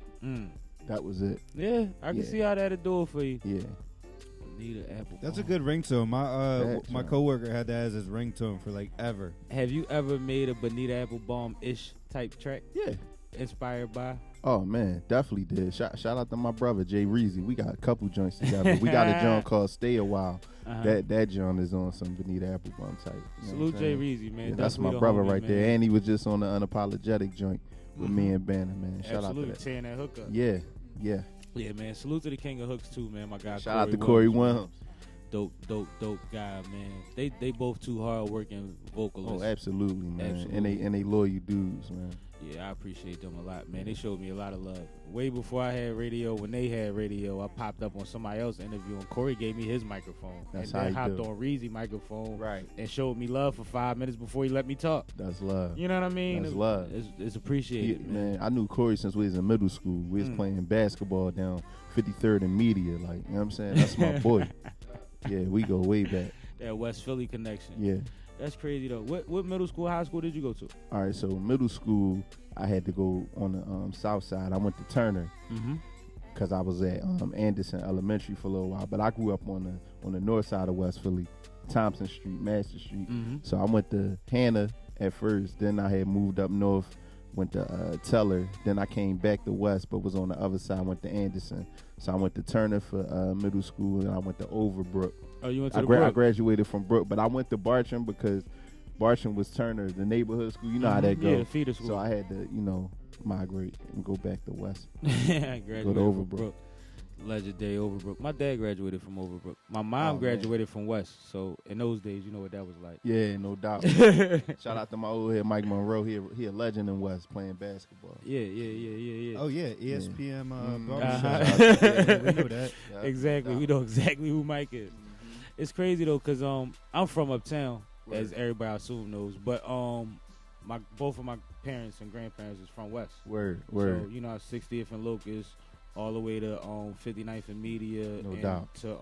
That was it. Yeah, I can see how that'd do it for you. Yeah. Bonita Applebum. That's a good ringtone. My coworker had that as his ringtone for like ever. Have you ever made a Bonita Applebum-ish type track? Yeah. Inspired by? Oh, man, definitely did. Shout out to my brother, Jay Reezy. We got a couple joints together. We got a joint called Stay a While. That joint is on some Bonita Applebum type. Salute Jay Reezy, man. Yeah, that's my brother right there. And he was just on the Unapologetic joint with me and Banner, man. Shout out to that. Tearing that hook up. Yeah. Yeah, man. Salute to the King of Hooks, too, man. My guy, Shout out to Corey Williams. Dope guy, man. They both too hard working vocalists. Oh, absolutely, man. And they loyal dudes, man. Yeah, I appreciate them a lot, man. They showed me a lot of love. Way before I had radio, when they had radio, I popped up on somebody else's interview, and Corey gave me his microphone. That's and how then you hopped do. on Reezy's microphone, Right. and showed me love for 5 minutes before he let me talk. That's love. You know what I mean? That's love. It's appreciated, man. I knew Corey since we was in middle school. We was playing basketball down 53rd and Media. Like, you know what I'm saying? That's my boy. Yeah, we go way back. That West Philly connection. Yeah. That's crazy, though. What middle school, high school did you go to? All right, so middle school, I had to go on the south side. I went to Turner because I was at Anderson Elementary for a little while. But I grew up on the north side of West Philly, Thompson Street, Master Street. So I went to Hannah at first. Then I had moved up north, went to Teller. Then I came back to West, but was on the other side. Went to Anderson. So I went to Turner for middle school, and I went to Overbrook. Oh, you went to I the Brook? I graduated from Brook, but I went to Bartram because Bartram was Turner, the neighborhood school. You know how that goes. Yeah, the feeder school. So I had to, migrate and go back to West. I graduated go to from Overbrook. Brook. Legendary Overbrook. My dad graduated from Overbrook. My mom graduated from West. So in those days, you know what that was like. Yeah, no doubt. Shout out to my old head, Mike Monroe. He a legend in West playing basketball. Yeah. Oh yeah, ESPN Uh-huh. barbershop. We know that. Exactly. We know exactly who Mike is. It's crazy though, cause I'm from uptown, as everybody I assume knows. But both of my parents and grandparents is from West. Word. So 60th and Locust, all the way to 59th and Media, No doubt. to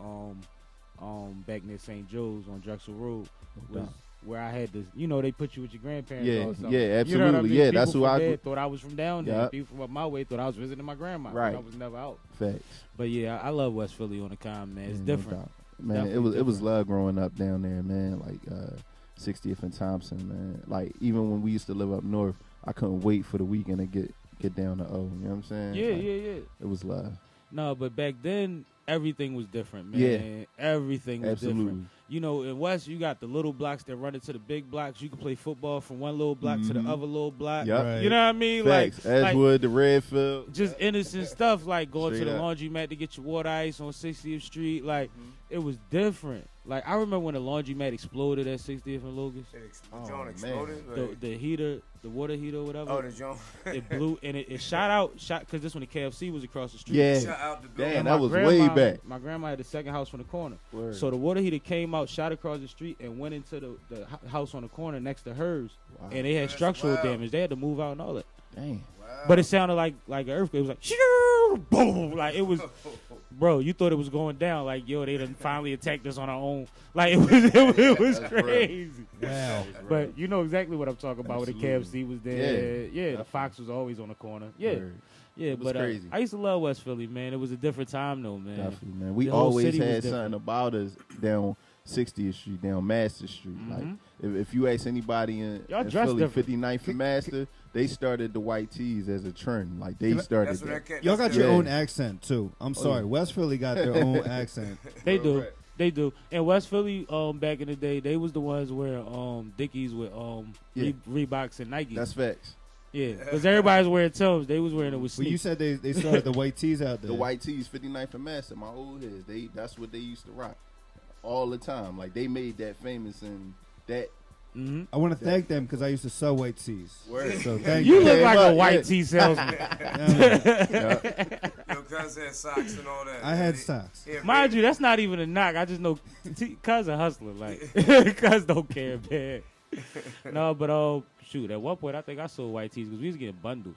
back near St. Joe's on Drexel Road was doubt. where I had this. They put you with your grandparents. Yeah, all summer. yeah, You know what I absolutely. mean? Yeah, People that's who from I there grew- thought I was from down there. Yeah. People from up my way thought I was visiting my grandma. Right. I was never out. Facts. But yeah, I love West Philly on the con, man. It's Yeah, no different. doubt. Man, Definitely it was different. love growing up down there, man. Like 60th and Thompson, man. Like even when we used to live up north, I couldn't wait for the weekend to get down to O. You know what I'm saying? Yeah, Like, yeah. It was love. No, but back then everything was different, man. Yeah. Everything was Absolutely. different. In West, you got the little blocks that run into the big blocks. You can play football from one little block to the other little block. Yep. Right. You know what I mean? Facts. Edgewood, the Redfield. Just innocent stuff like going Straight to the up. laundromat to get your water ice on 60th Street. Like, it was different. Like, I remember when the laundromat exploded at 60th and Locust. The joint exploded? The heater, the water heater or whatever. Oh, the joint. It blew, and it shot because this when the KFC was across the street. Yeah. Shot out the building. Damn, And that my was grandma- way back. My grandma had the second house from the corner. Word. So the water heater came out, shot across the street, and went into the house on the corner next to hers. Wow. And they had That's structural wild. damage. They had to move out and all that. Damn. But it sounded like an earthquake. It was like, shoo, boom. Like, it was, bro, you thought it was going down. Like, yo, they done finally attacked us on our own. Like, it was That's real. crazy. Wow. But you know exactly what I'm talking about. Where the Absolutely. KFC was there. Yeah. The Fox was always on the corner. Yeah. Word. Yeah, It was but crazy. I used to love West Philly, man. It was a different time, though, man. Definitely, man. We The whole always city was had different. something about us down 60th Street, down Master Street. Like if you ask anybody in Y'all Philly, dressed different. 59th and Master, they started the white tees as a trend. Like they started That's what that. that cat- Y'all got that's your Yeah. own accent too. I'm sorry, yeah. West Philly got their own accent. They do. They do. And West Philly, back in the day, they was the ones where Dickies with Yeah. Reeboks and Nikes. That's facts. Yeah, because everybody was wearing Timbs. They was wearing it with But you sneakers. said they started the white tees out there. The white tees, 59th and Master, my old heads, that's what they used to rock all the time. Like they made that famous and that. I want to thank them because I used to sell white tees. Word. So thank You you. look like a Yeah. white tee salesman. Your cousin had socks and all that. I had socks. Yeah, Mind you, that's not even a knock. I just know Cuz a hustler. Like, Cuz don't care, man. No, but shoot, at one point I think I sold white tees because we was getting bundles.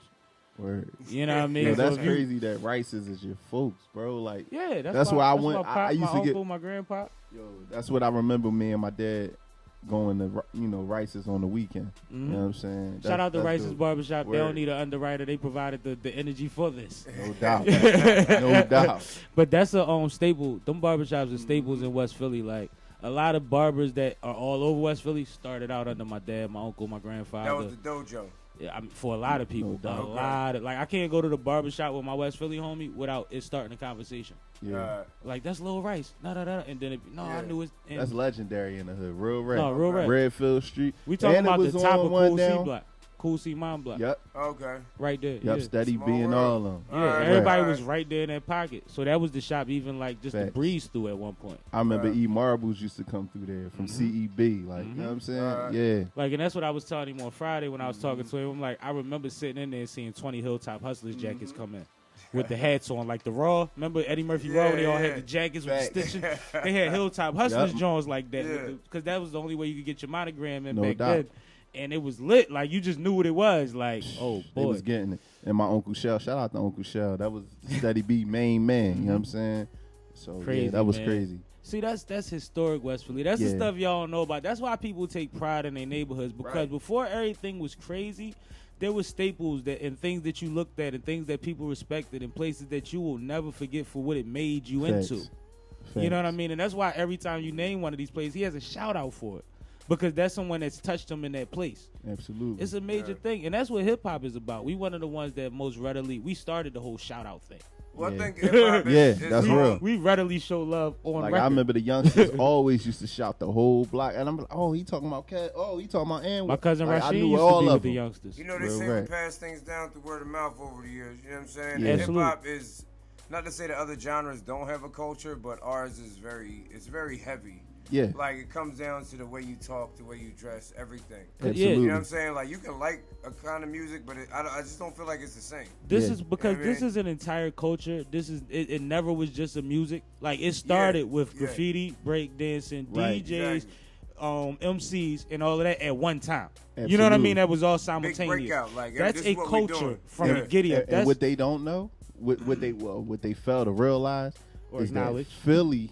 Word. You know what I mean? Yo, So that's if you- crazy that Rice's is your folks, bro. Like, Yeah, that's why I went. My pop, I used my to uncle, get. my grandpa. Yo, that's what I remember. Me and my dad going to Rice's on the weekend. You know what I'm saying? Shout out to That's Rice's dope. Barbershop. They Word. don't need an underwriter. They provided the energy for this. No doubt. No doubt. But that's a staple. Them barbershops are staples in West Philly. Like a lot of barbers that are all over West Philly started out under my dad, my uncle, my grandfather. That was the dojo. Yeah, for a lot of people, No doubt. a lot of I can't go to the barbershop with my West Philly homie without it starting a conversation. Yeah. Like that's Lil Rice, and then I knew it. And That's legendary in the hood. Real red. No, real red. Redfield Street. we talking And it about the was top on of one Cool C down- Block. Cool C Mine Block. Yep. Okay. Right there. Yep, yeah. Steady B and all of them. Yeah, everybody was right there in that pocket. So that was the shop even like just to Facts. breeze through at one point. I remember E Marbles used to come through there from CEB. Like, you know what I'm saying? Yeah. Like, and that's what I was telling him on Friday when I was talking to him. I'm like, I remember sitting in there and seeing 20 Hilltop Hustlers jackets come in. With the hats on, like the Raw. Remember Eddie Murphy Raw? They all had the jackets with the stitching. They had Hilltop Hustlers Jones like that. Because that was the only way you could get your monogram in back then. And it was lit. Like, you just knew what it was. Like, oh, boy. They was getting it. And my Uncle Shell, shout out to Uncle Shell. That was Steady B main man. You know what I'm saying? So, Crazy, yeah, that was man. crazy. See, that's historic West Philly. That's the stuff y'all don't know about. That's why people take pride in their neighborhoods. Because before everything was crazy, there were staples that and things that you looked at and things that people respected and places that you will never forget for what it made you into. You know what I mean? And that's why every time you name one of these places, he has a shout out for it. Because that's someone that's touched him in that place. Absolutely. It's a major thing. And that's what hip hop is about. We one of the ones that most readily, we started the whole shout out thing. Well, I think hip-hop is that's real. We readily show love on like, record. I remember the youngsters always used to shout the whole block. And I'm like, oh, he talking about Cat. Oh, he talking about N. My cousin like, Rashid I knew used all to be of with the them. youngsters. You know, they seem to pass things down through word of mouth over the years. You know what I'm saying? Yeah. Hip-hop is, not to say that other genres don't have a culture, but ours is very heavy. Yeah. Like, it comes down to the way you talk, the way you dress, everything. Absolutely. You know what I'm saying? Like, you can like a kind of music, but I just don't feel like it's the same. This is because You know what I this mean? is an entire culture. This is it never was just a music. Like, it started with graffiti, break dancing, DJs, MCs, and all of that at one time. Absolutely. You know what I mean? That was all simultaneous. Big breakout. Like, that's this a is what we culture doing. from the giddy up. And what they don't know, what they fail to realize Or is that acknowledge. Philly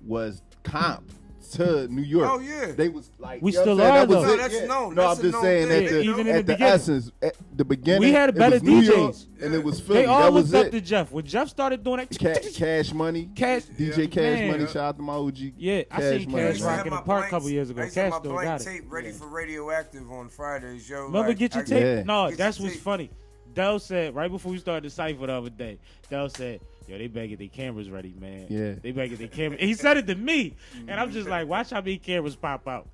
was comp to New York. Oh, yeah. They was like, We you know still what I'm saying? are, That was though. it. No, that's known. No, That's I'm a just known saying thing. at the, Even in the at the beginning. essence, at the beginning, We had it better was New York, DJs. and it was Philly. They all That was looked up it. to Jeff. When Jeff started doing that, Cash Money, DJ Cash Man. Money. Shout out to my OG. Yeah, I seen Money. Cash Rock in the park a couple years ago. I used to have Cash my still blank got it. tape ready for Radioactive on Fridays, yo. Remember, like, get your I- tape. Yeah. No, Get that's your what's tape. funny. Dell said right before we started the cipher the other day. Dell said, "Yo, they better get their cameras ready, man. Yeah. They better get their cameras." He said it to me, and I'm just like, "Watch how many cameras pop out."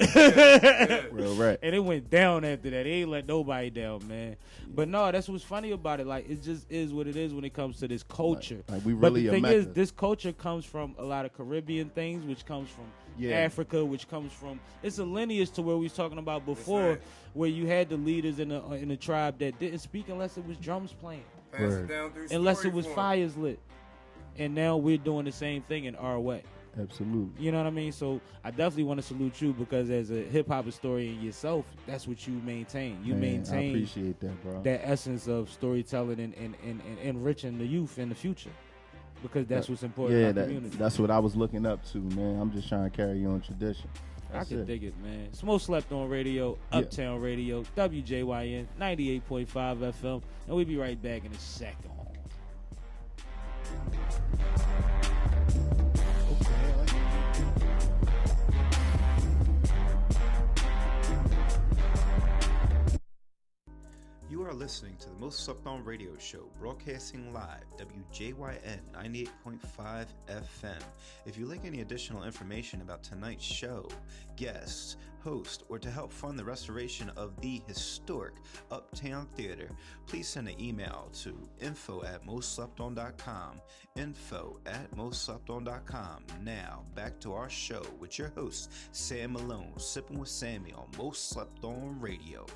Real right. And it went down after that. They ain't let nobody down, man. But no, that's what's funny about it. Like, it just is what it is when it comes to this culture. Like, we but really the a thing is, mecca. this culture comes from a lot of Caribbean things, which comes from Yeah. Africa, which comes from, it's a lineage to where we was talking about before, where you had the leaders in the tribe that didn't speak unless it was drums playing, Pass it down through unless story it was form. fires lit. And now we're doing the same thing in our way. Absolutely. You know what I mean? So I definitely want to salute you because as a hip hop historian yourself, that's what you maintain. You Man, maintain I appreciate that, bro. that essence of storytelling and enriching the youth in the future. Because that's what's important Yeah, about the community. that's what I was looking up to, man. I'm just trying to carry on tradition. I That's can it. dig it, man. Smoke Slept on Radio, Yeah. Uptown Radio, WJYN 98.5 FM, and we'll be right back in a second. You are listening to the Most Slept On Radio Show, broadcasting live, WJYN 98.5 FM. If you like any additional information about tonight's show, guests, host, or to help fund the restoration of the historic Uptown Theater, please send an email to info@mostslepton.com, info@mostslepton.com. Now, back to our show with your host, Sam Malone, Sipping with Sammie on Most Slept On Radio.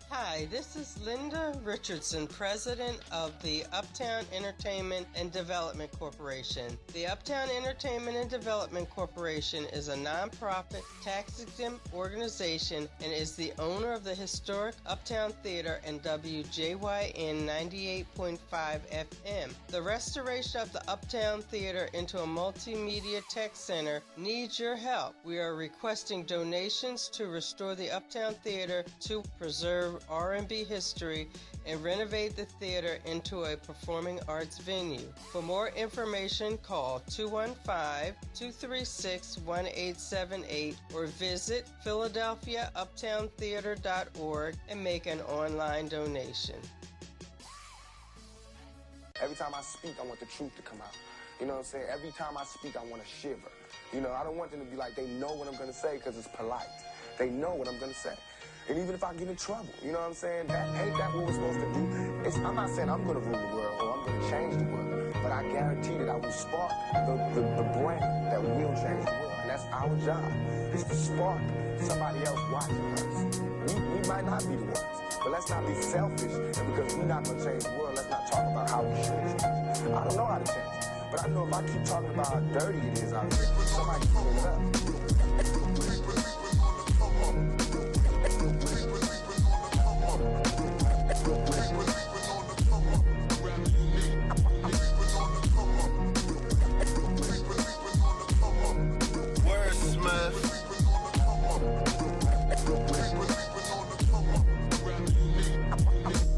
Hi, this is Linda Richardson, president of the Uptown Entertainment and Development Corporation. The Uptown Entertainment and Development Corporation is a nonprofit, tax-exempt organization and is the owner of the historic Uptown Theater and WJYN 98.5 FM. The restoration of the Uptown Theater into a multimedia tech center needs your help. We are requesting donations to restore the Uptown Theater to preserve R&B history and renovate the theater into a performing arts venue. For more information, call 215-236-1878 or visit philadelphiauptowntheater.org and make an online donation. Every time I speak, I want the truth to come out. You know what I'm saying? Every time I speak, I want to shiver. You know, I don't want them to be like, they know what I'm going to say because it's polite. They know what I'm going to say. And even if I get in trouble, you know what I'm saying? Ain't that what we're supposed to do? I'm not saying I'm going to rule the world or I'm going to change the world, but I guarantee that I will spark the brain that will change the world. And that's our job, is to spark somebody else watching us. We might not be the ones, but let's not be selfish. And because we're not going to change the world, let's not talk about how we should change it. I don't know how to change it, but I know if I keep talking about how dirty it is out here, somebody can clean it up.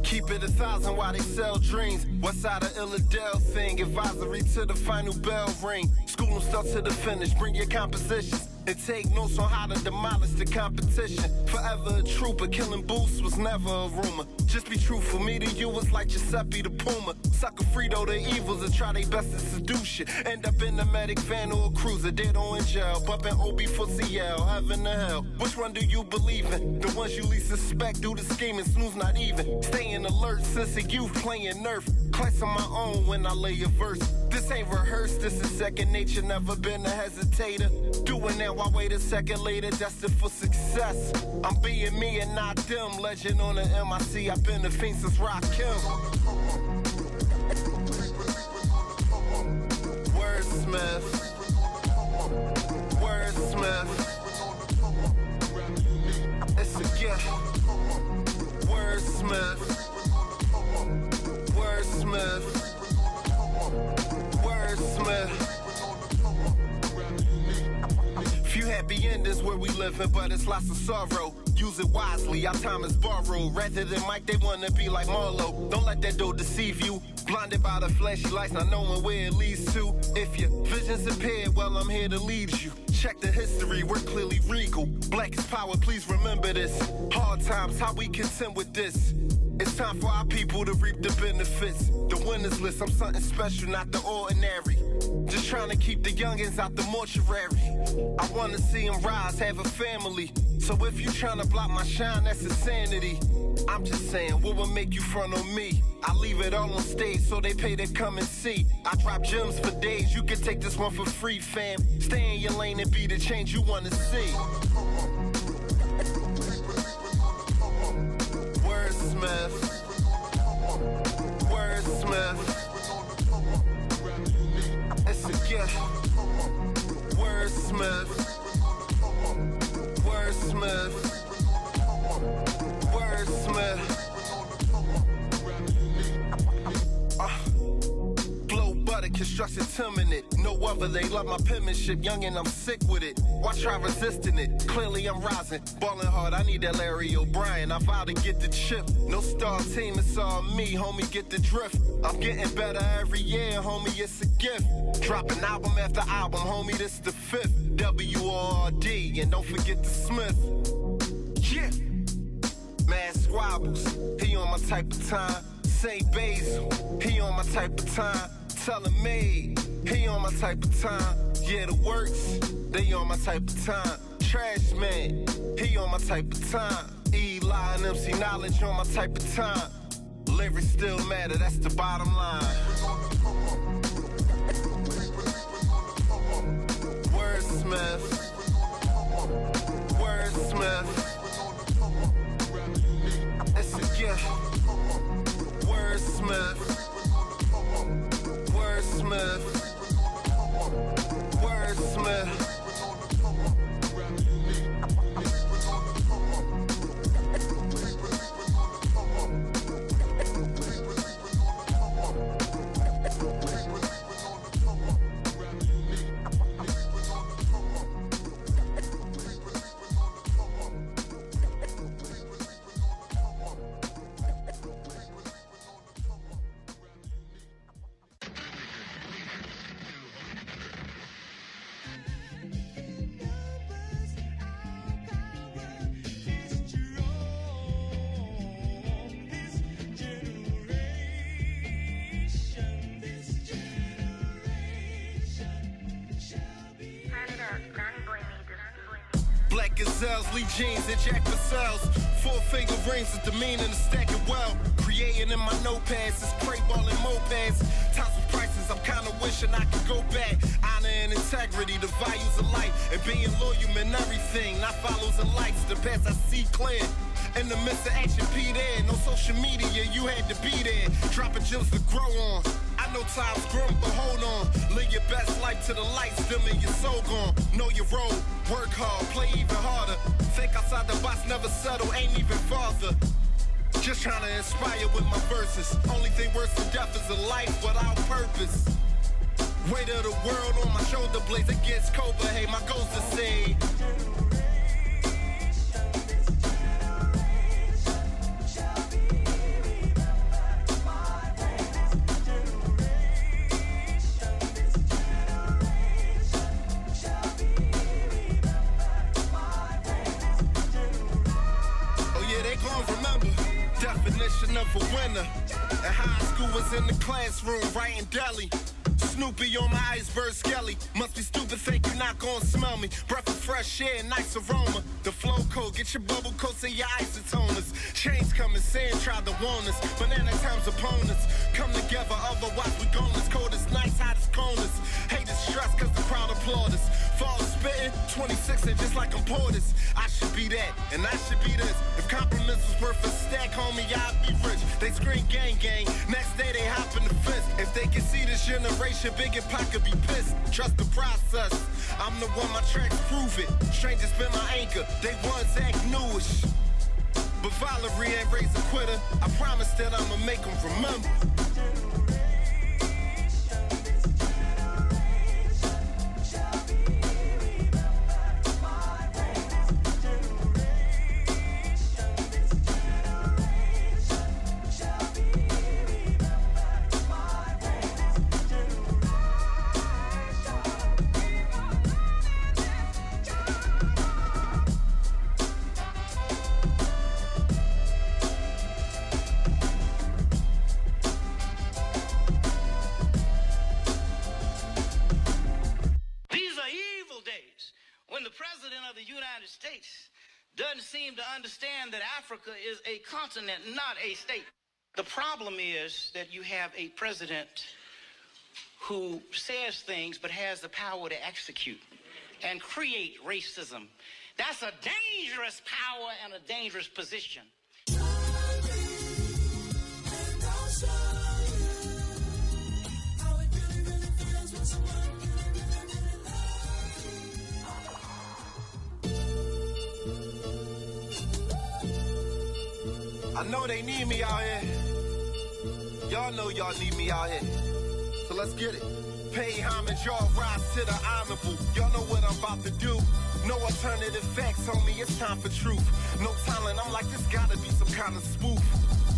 Keep it 1,000 while they sell dreams. West side of Dell thing. Advisory to the final bell ring. School them stuff to the finish. Bring your compositions and take notes on how to demolish the competition. Forever a trooper, killing boosts was never a rumor. Just be truthful, me to you was like Giuseppe the Puma. Sucker Frito the evils that try their best to seduce you. End up in a medic van or a cruiser, dead or in jail. Bumping OB for CL, heaven to hell. Which one do you believe in? The ones you least suspect, do the scheming, snooze not even. Staying alert since a youth, playing Nerf. Class on my own when I lay a verse. This ain't rehearsed, this is second nature, never been a hesitator. Doing now, I wait a second later, destined for success. I'm being me and not them, legend on the MIC, I've been a fiend since Rakim. Wordsmith. Wordsmith. It's a gift. Wordsmith. Wordsmith. Wordsmith. Few happy endings where we living, but it's lots of sorrow. Use it wisely, our time is borrowed. Rather than Mike, they wanna be like Marlo. Don't let that door deceive you. Blinded by the flashy lights, not knowing where it leads to. If your vision's impaired, well, I'm here to lead you. Check the history, we're clearly regal. Black is power, please remember this. Hard times, how we contend with this. It's time for our people to reap the benefits. The winners list, I'm something special, not the ordinary. Just trying to keep the youngins out the mortuary. I wanna see them rise, have a family. So if you trying to block my shine, that's insanity. I'm just saying, what will make you front on me? I leave it all on stage so they pay to come and see. I drop gems for days, you can take this one for free, fam. Stay in your lane and be the change you wanna see. Wordsmith. Wordsmith. It's a gift. Wordsmith. Wordsmith. Wordsmith. Blow butter, construction timid. No other, they love my penmanship. Young and I'm sick with it. Why try resisting it? Clearly I'm rising. Balling hard, I need that Larry O'Brien. I vow to get the chip. No star team, it's all me, homie, get the drift. I'm getting better every year, homie, it's a gift. Dropping album after album, homie, this the 5th. W-O-R-D, and don't forget the Smith. Yeah. Mad squabbles, he on my type of time. St. Basil, he on my type of time. Telling me, he on my type of time. Yeah, the works, they on my type of time. Trash man, he on my type of time. Eli and MC Knowledge on my type of time. Lyrics still matter, that's the bottom line. Wordsmith. Wordsmith. It's a gift. Wordsmith. Wordsmith. Wordsmith. gazelles, Lee jeans, and Jack Purcells. 4-finger rings is demeaning and stacking well. Creating in my notepads is spray balling mopeds. Times with prices, I'm kinda wishing I could go back. Honor and integrity, the values of life. And being loyal meant everything, not follows and likes. The past I see clear. In the midst of action, P there. No social media, you had to be there. Dropping gems to grow on. I know time's grown, but hold on. Live your best life to the lights, dimming your soul gone. Know your role, work hard, play even harder. Think outside the box, never settle, ain't even farther. Just trying to inspire with my verses. Only thing worse than death is a life without purpose. Weight of the world on my shoulder blades, it gets cold, but hey, my goal's to say. Definition of a winner. At high school was in the classroom, writing deli. Snoopy on my iceberg skelly. Must be stupid, think you're not gonna smell me. Breath of fresh air, nice aroma. The flow coat, get your bubble coats and your isotoners. Chains coming, sand tried to warn us. Banana times opponents come together, otherwise we gone. As cold as nights, hot as corners. Haters stress cause the crowd applaud us. Fall spitting, 26 and just like I'm Portis. I should be that, and I should be this. If compliments was worth a stack, homie, I'd be rich. They scream gang gang, next day they hop in the fist. If they can see this generation, Big and Pac could be pissed. Trust the process, I'm the one, my tracks prove it. Strangers been my anchor, they once act newish. But Valerie ain't raised a quitter. I promise that I'ma make them remember. Doesn't seem to understand that Africa is a continent, not a state. The problem is that you have a president who says things but has the power to execute and create racism. That's a dangerous power and a dangerous position. I know they need me out here. Y'all know y'all need me out here. So let's get it. Pay homage, y'all rise to the honorable. Y'all know what I'm about to do. No alternative facts, homie, it's time for truth. No talent, I'm like, this gotta be some kind of spoof.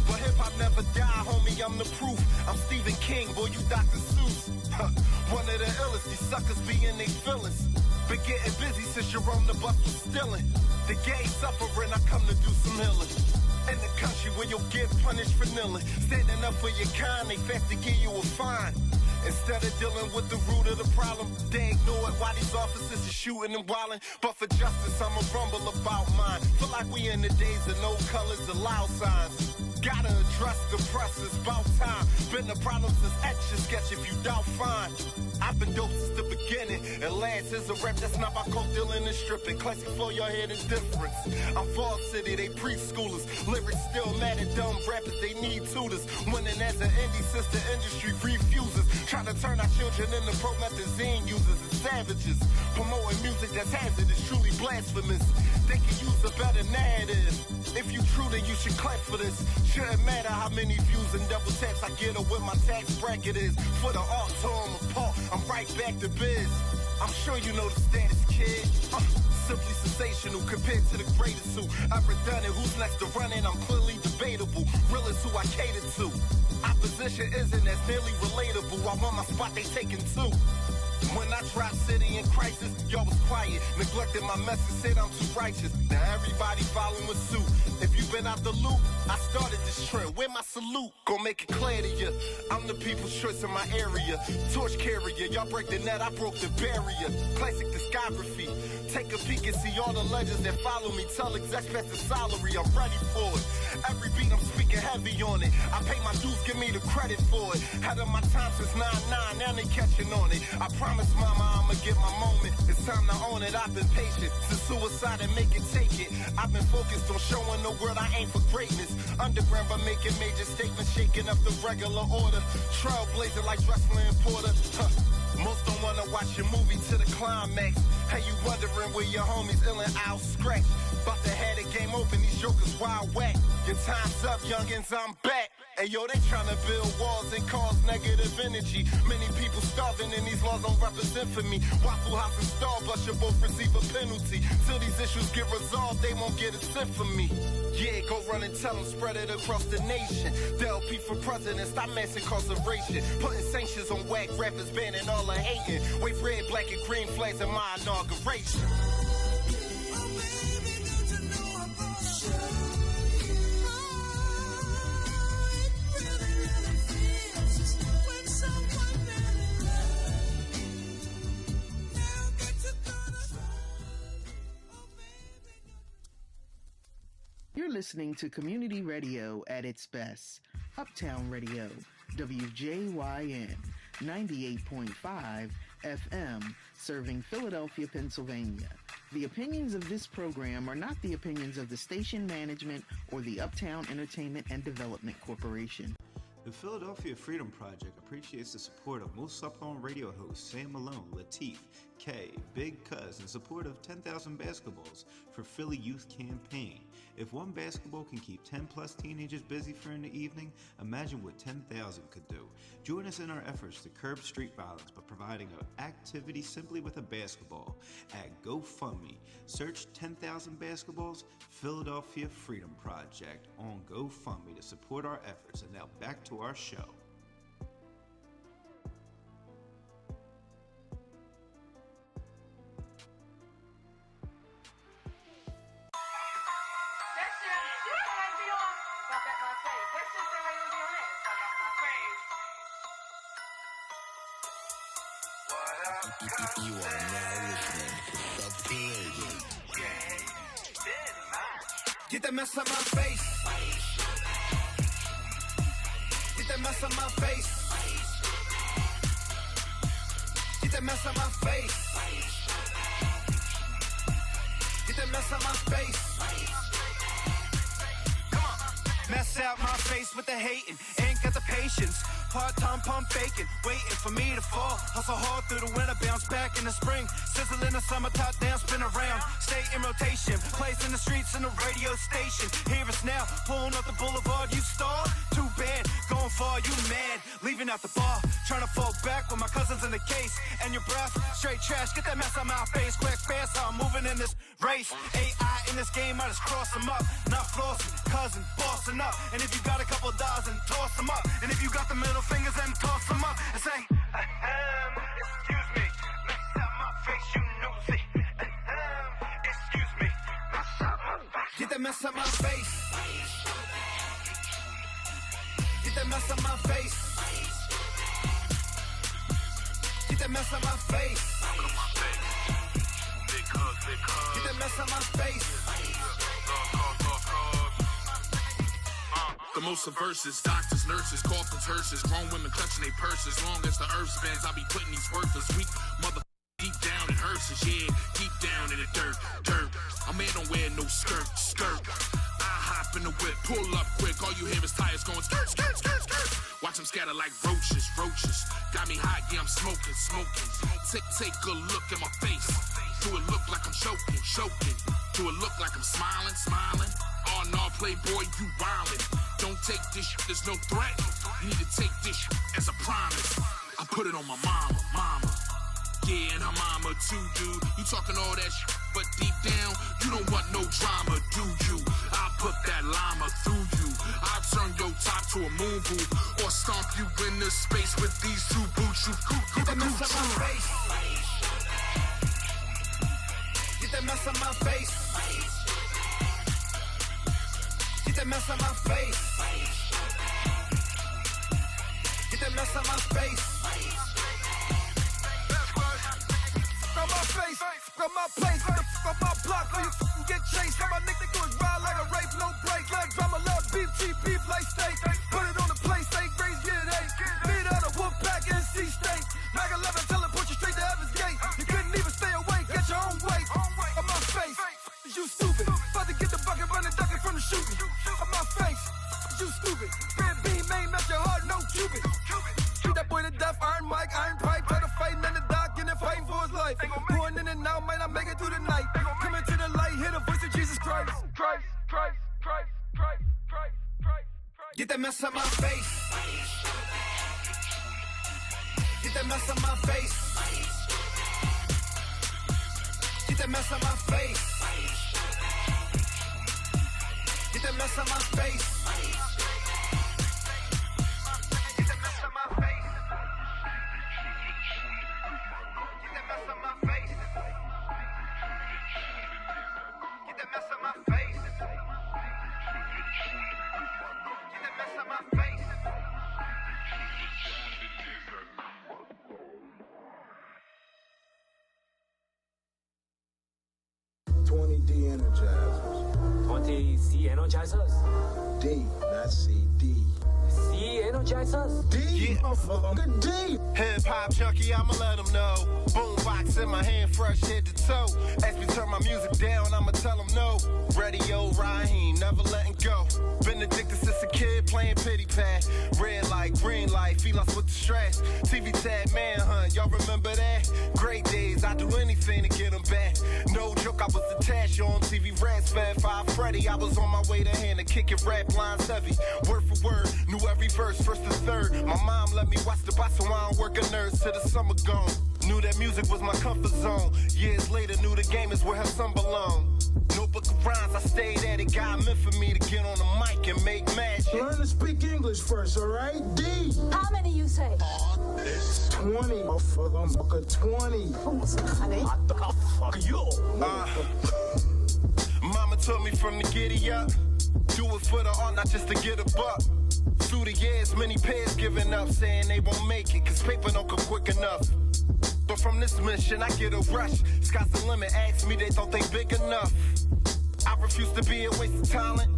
But hip-hop never die, homie, I'm the proof. I'm Stephen King, boy, you Dr. Seuss. One of the illest, these suckers be in they feelings. Been getting busy since you're on the bus was stealing. The gay suffering, I come to do some healing. In the country where you'll get punished for kneeling. Standing up for your kind, they fast to give you a fine. Instead of dealing with the root of the problem, they ignore it while these officers are shooting and wilding. But for justice, I'ma rumble about mine. Feel like we in the days of no colors, allow signs. Gotta address the press, it's about time. Been the problem since Etch-a-Sketch, if you doubt, fine. I've been dope since the beginning, and Lance is a rep that's not about coke dealing and stripping. Classic flow, y'all hear the difference. I'm Fall City, they preschoolers. Lyrics still mad at dumb rappers, they need tutors. Winning as an indie since the industry refuses. Trying to turn our children into promethazine users and savages. Promoting music that's hazardous, truly blasphemous. They can use a better narrative. If you true, then you should clap for this. Shouldn't matter how many views and double taps I get or what my tax bracket is. For the art, so I'm apart. I'm right back to biz. I'm sure you know the status, kid. Simply sensational compared to the greatest who ever done it. Who's next to run it? I'm clearly debatable. Real is who I cater to. Opposition isn't as nearly relatable. I want my spot, they taking two. When I dropped City in Crisis, y'all was quiet. Neglected my message, said I'm too righteous. Now everybody following suit. If you been out the loop, I started this trend. Where my salute? Gonna make it clear to you. I'm the people's choice in my area. Torch carrier, y'all break the net, I broke the barrier. Classic discography. Take a peek and see all the legends that follow me. Tell execs pass the salary, I'm ready for it. Every beat I'm speaking heavy on it. I pay my dues, give me the credit for it. Had of my time since 9-9, now they catching on it. I promise mama I'ma get my moment. It's time to own it, I've been patient. Since suicide and make it take it. I've been focused on showing the world I ain't for greatness. Underground by making major statements, shaking up the regular order. Trailblazing like Drexler and Porter. Most don't wanna watch your movie to the climax. Hey, you wondering where your homies ill and out scratch. About to have the game open, these jokers wild whack. Your time's up, youngins, I'm back. Hey yo, they tryna build walls and cause negative energy. Many people starving and these laws don't represent for me. Waffle House and Starbucks should both receive a penalty. Till these issues get resolved, they won't get a cent from me. Yeah, go run and tell them, spread it across the nation. Dell P for president, stop mass incarceration. Putting sanctions on whack rappers, banning all the hating. Wave red, black, and green flags in my inauguration. You're listening to community radio at its best. Uptown Radio, WJYN, 98.5 FM, serving Philadelphia, Pennsylvania. The opinions of this program are not the opinions of the station management or the Uptown Entertainment and Development Corporation. The Philadelphia Freedom Project appreciates the support of most Slept-On radio hosts Sam Malone, Teef, K, Big Cuz in support of 10,000 basketballs for Philly Youth Campaign. If one basketball can keep 10 plus teenagers busy for in the evening, imagine what 10,000 could do. Join us in our efforts to curb street violence by providing an activity simply with a basketball at GoFundMe. Search 10,000 basketballs, Philadelphia Freedom Project on GoFundMe to support our efforts. And now back to our show. You are now listening to the radio. Get that mess out my face. Get that mess out my face. Get that mess out my face. Get that mess out my face. Come on. Mess out my face with the hating. Ain't got the patience. Part-time pump faking, waiting for me to fall. Hustle hard through the winter, bounce back in the spring. Sizzle in the summer, top down, spin around. Stay in rotation, plays in the streets and the radio station. Hear us now, pulling up the boulevard, you stalled? Too bad, going far, you mad. Leaving out the bar, trying to fall back with my cousins in the case. And your breath, straight trash, get that mess out my face. Quick, fast, how I'm moving in this race. AI in this game, I just cross them up. Not flossing, cousin, bossing up. And if you got a couple dollars, and toss them up. And if you got the middle fingers and toss them up and say, excuse me, mess out my face, you nosy. Excuse me, mess out my face. Get that mess out my face. Get that mess out my face. Get that mess out my face. Get that mess out my face. The most of verses, doctors, nurses, coffins, hearses, grown women clutching their purses. Long as the earth spins, I be putting these worthless weak mother deep down in hearses, yeah, deep down in the dirt. A man don't wear no skirt. I hop in the whip, pull up quick, all you hear is tires going skirt. Watch them scatter like roaches. Got me hot, yeah, I'm smoking. Take a look at my face. Do it look like I'm choking? Do it look like I'm smiling? Oh no, playboy, you wildin'. Don't take this shit, there's no threat. You need to take this shit as a promise. I put it on my mama. Yeah, and her mama too, dude. You talking all that shit, but deep down, you don't want no drama, do you? I'll put that llama through you. I'll turn your top to a moon boot, or stomp you in the space with these two boots. You Get that mess out my face. that mess on my face. Get that mess on my face. Get that mess on my face. On my face, on my place, on my block, so you fucking get chased. All my niggas do is ride like a rape, no break. Like drama, love, beef, cheap, beef, like steak. Put it on the plate, steak, raise, get it, ain't. Meet out a wolf pack, NC State. Mag 11, tell it, put you straight to heaven's gate. You couldn't even stay awake, get your own weight. On my face, you stupid. About to get the bucket, running, ducking from the shooting. On my face, you stupid. Red beam, ain't met your heart, no Cupid. Shoot that boy to death, iron mic, iron pipe. Try to fight in the dark, and then fighting for his life. Going in and out, might not make it through the night. Coming to the light, hear the voice of Jesus Christ. Christ, Christ, Christ, Christ, Christ, Christ. Get that mess on my face. Get that mess on my face. Get that mess on my face. Get that mess on my face. Get that mess on my face. Get that mess on my face. Get that mess on my face. Get that mess on my face. 20 D energizers. 20 C energizers. D, not C, D. C energizers. D, Yeah. motherfucker, D. Hip hop junkie, I'ma let them know. Boombox in my hand, fresh head to toe. Ask me turn my music down, I'ma tell them no. Radio Raheem, never letting go. Been addicted since a kid, playing pity pad. Red light, green light, feel us with the stress. TV tag manhunt, y'all remember that? Great days, I do anything to get them back. No joke, I was attached on TV Rats, Fat Five Freddy. I was on my way to hand to kick it, rap lines heavy. Word for word, knew every verse, first to third. My mom let me watch the box, so I don't work a nurse till the summer gone. Knew that music was my comfort zone. Years later, knew the game is where her son belonged. Notebook of rhymes, I stayed at it. God meant for me to get on the mic and make magic. Learn to speak English first, all right? D. How many you say? 20, motherfucker, 20. What the fuck you? Mama told me from the giddy up. Do it for the art, not just to get a buck. Through the years, many pairs giving up, saying they won't make it, cause paper don't come quick enough. But from this mission, I get a rush. Sky's the limit, ask me, they thought they big enough. I refuse to be a waste of talent.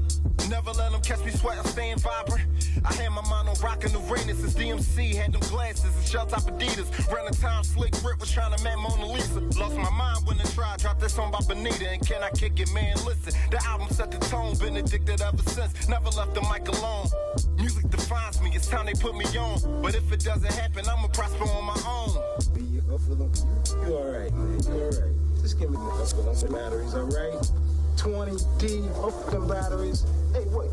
Never let them catch me sweating, staying vibrant. I had my mind on rocking the rain since DMC. Had them glasses and shell top Adidas. Ran the time, slick Rick was trying to match Mona Lisa. Lost my mind when I tried, dropped that song by Benita. And can I kick it, man? Listen, the album set the tone. Been addicted ever since, never left the mic alone. Music defines me, it's time they put me on. But if it doesn't happen, I'ma prosper on my own. Be you alright, man, you alright. Just give me the batteries, alright? 20 D fucking batteries. Hey, wait,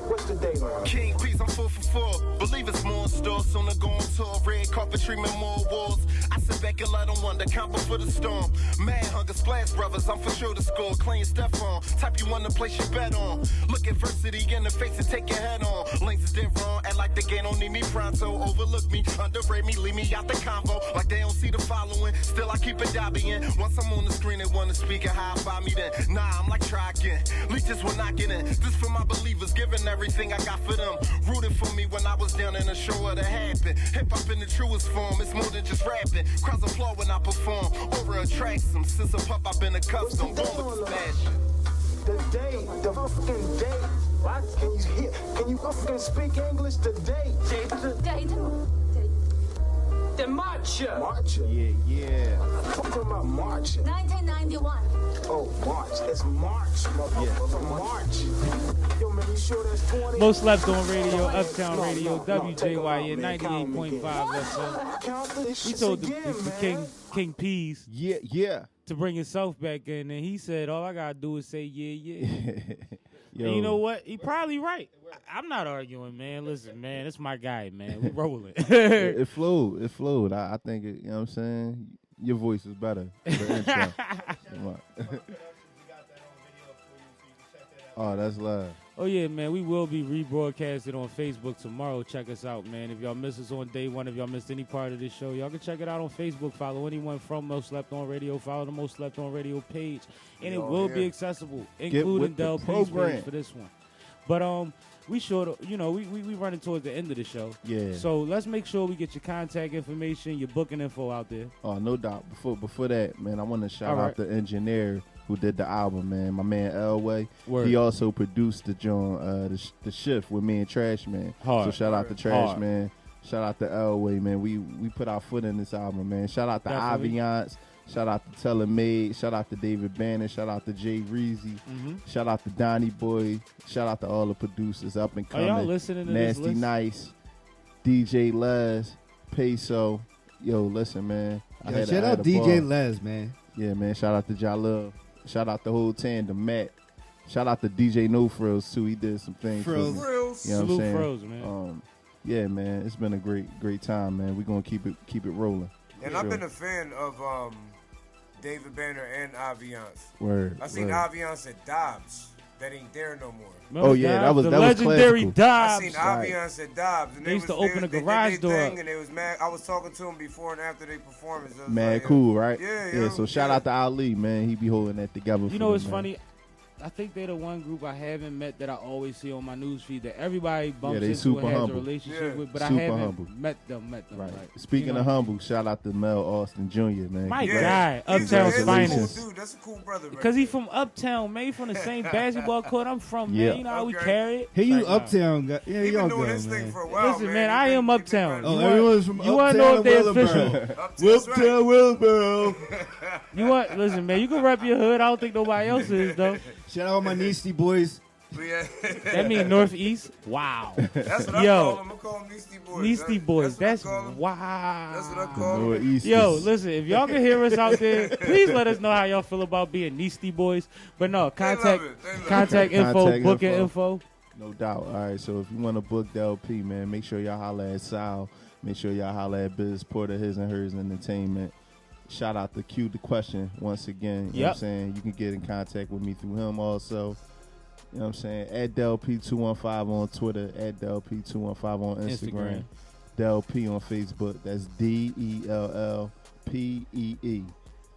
what's the date on? King P's, I'm 4 for 4. Believe it's more in store, soon to go on tour. Red carpet treatment, more walls. I sit back and let them wonder, combo for the storm. Mad hunger, Splash Brothers, I'm for sure to score. Clean Stephon, type you want to place your bet on. Look adversity in the face and take your head on. Lanes is dead wrong, act like the game don't need me pronto. Overlook me, underrate me, leave me out the convo. Like they don't see the following, still I keep it dobbying. Once I'm on the screen, they want to speak and high five me then. Nah, I'm like, try again. Leeches will not get in. This for my believers, giving everything I got for them. Rooting for me when I was down in the show of the happen. Hip hop in the truest form, it's more than just rapping. Crowds applaud when I perform. Aura attracts them. Since a pup, I've been accustomed. Born with this passion. The fucking date. What? Can you fucking speak English? The date. The March. Yeah. Talking about March. 1991. Oh, March. It's March, motherfucker. March. Yo, man, you sure that's 20? Most Left on Radio, Uptown Radio, WJYN 98.5 FM. We told the King P's to bring himself back in, and he said, all I got to do is say yeah. And you know what? He probably right. I'm not arguing, man. Listen, man, it's my guy, man. We rolling. It flowed. I think, you know what I'm saying? Your voice is better. Oh, that's live. Oh, yeah, man. We will be rebroadcasted on Facebook tomorrow. Check us out, man. If y'all miss us on day one, if y'all missed any part of this show, y'all can check it out on Facebook. Follow anyone from Most Slept On Radio. Follow the Most Slept On Radio page. And it will be accessible, including Dell P's page for this one. But we sure to, we running towards the end of the show. Yeah. So let's make sure we get your contact information, your booking info out there. Oh, no doubt. Before that, man, I want to shout out the engineer who did the album, man. My man Elway. He also produced the joint, the shift with me and Trash Man. So shout out to Trash Man. Shout out to Elway, man. We put our foot in this album, man. Shout out to Aviance. Shout out to Telemade. Shout out to David Banner. Shout out to Jay Reezy. Shout out to Donnie Boy. Shout out to all the producers up and coming. Are y'all listening to Nasty this list? Nice, DJ Les, Peso. Yo, listen, man. Shout out DJ Les, man. Yeah, man. Shout out to Jalil. Shout out the whole tandem, Matt. Shout out to DJ No Frills too. He did some things. Frills. You know what I'm saying? Frills, man. Yeah, man. It's been a great time, man. We're gonna keep it rolling. And I've been a fan of David Banner and Aviance. Word. I seen Aviance at Dobbs. That ain't there no more. Oh yeah, that was legendary was Dobbs. I seen Aviance at Dobbs. And they used to open a garage door up. And they was mad. I was talking to them before and after their performance. Mad like, cool, right? Yeah. So shout out to Ali, man. He be holding that together. You know what's funny? I think they're the one group I haven't met that I always see on my news feed that everybody bumps into and has a relationship with, but I haven't met them. Right. Speaking of humble, shout out to Mel Austin Jr., man. My guy, Uptown's finest. Dude, that's a cool brother. Because he's from Uptown, man. He from the same basketball court I'm from, man. You know how we carry it. Hey, you Uptown guy. Yeah, y'all go, man. Listen, man, I am Uptown. Oh, everyone's from Uptown. You want to know if they're official? Uptown, Willsboro. You want? Listen, man, you can rep your hood. I don't think nobody else is, though. Shout out my Neasty boys. That means Northeast? Wow. That's what I call them. I call them Neasty Boys. Neasty Boys. That's wow. That's what I call them. Yo, listen, if y'all can hear us out there, please let us know how y'all feel about being Neasty Boys. But no, contact info, booking info. No doubt. All right, so if you want to book Dell P, man, make sure y'all holler at Sal. Make sure y'all holler at Biz Porter, His and Hers Entertainment. Shout out to Q the Question once again. You know what I'm saying? You can get in contact with me through him also. You know what I'm saying? At Dell P215 on Twitter. At Dell P215 on Instagram. Dell P on Facebook. That's DELLPEE.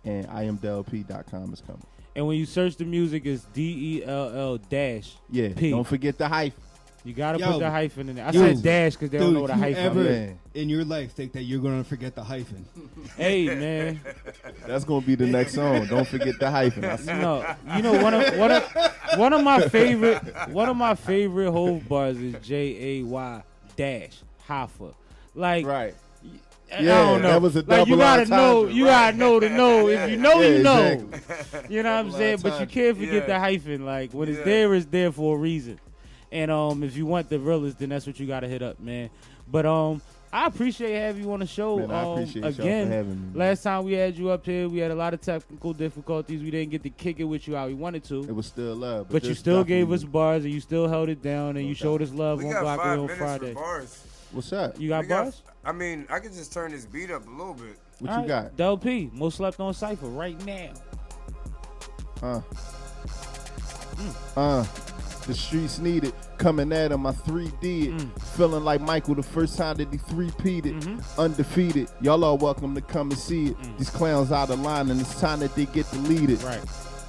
And IamDellP.com is coming. And when you search the music, it's DELL-P. Yeah, don't forget the hyphen. You got to put the hyphen in there. I said dash because they don't know what a hyphen is. In your life think that you're going to forget the hyphen. Hey, man. That's going to be the next song. Don't forget the hyphen. You know one of my favorite Hove bars is JAY dash Hoffa. Like, right. I don't know. That was a double you gotta know. You gotta know to know. Yeah. If you know, you know. Exactly. You know what I'm saying? But you can't forget the hyphen. Like when it's there for a reason. And if you want the realest, then that's what you gotta hit up, man. But I appreciate having you on the show. Man, I appreciate again, y'all for having me. Last time we had you up here, we had a lot of technical difficulties. We didn't get to kick it with you how we wanted to. It was still love. But you still gave us bars, and you still held it down, and you showed us love on Block on Friday. Bars. What's up? You got bars? I mean, I could just turn this beat up a little bit. What you got? Dell P, Most Slept On Cypher right now. The streets need it. Coming at him, I 3D it. Feeling like Michael the first time that he 3-peated. Undefeated. Y'all are welcome to come and see it. These clowns out of line and it's time that they get deleted. Right.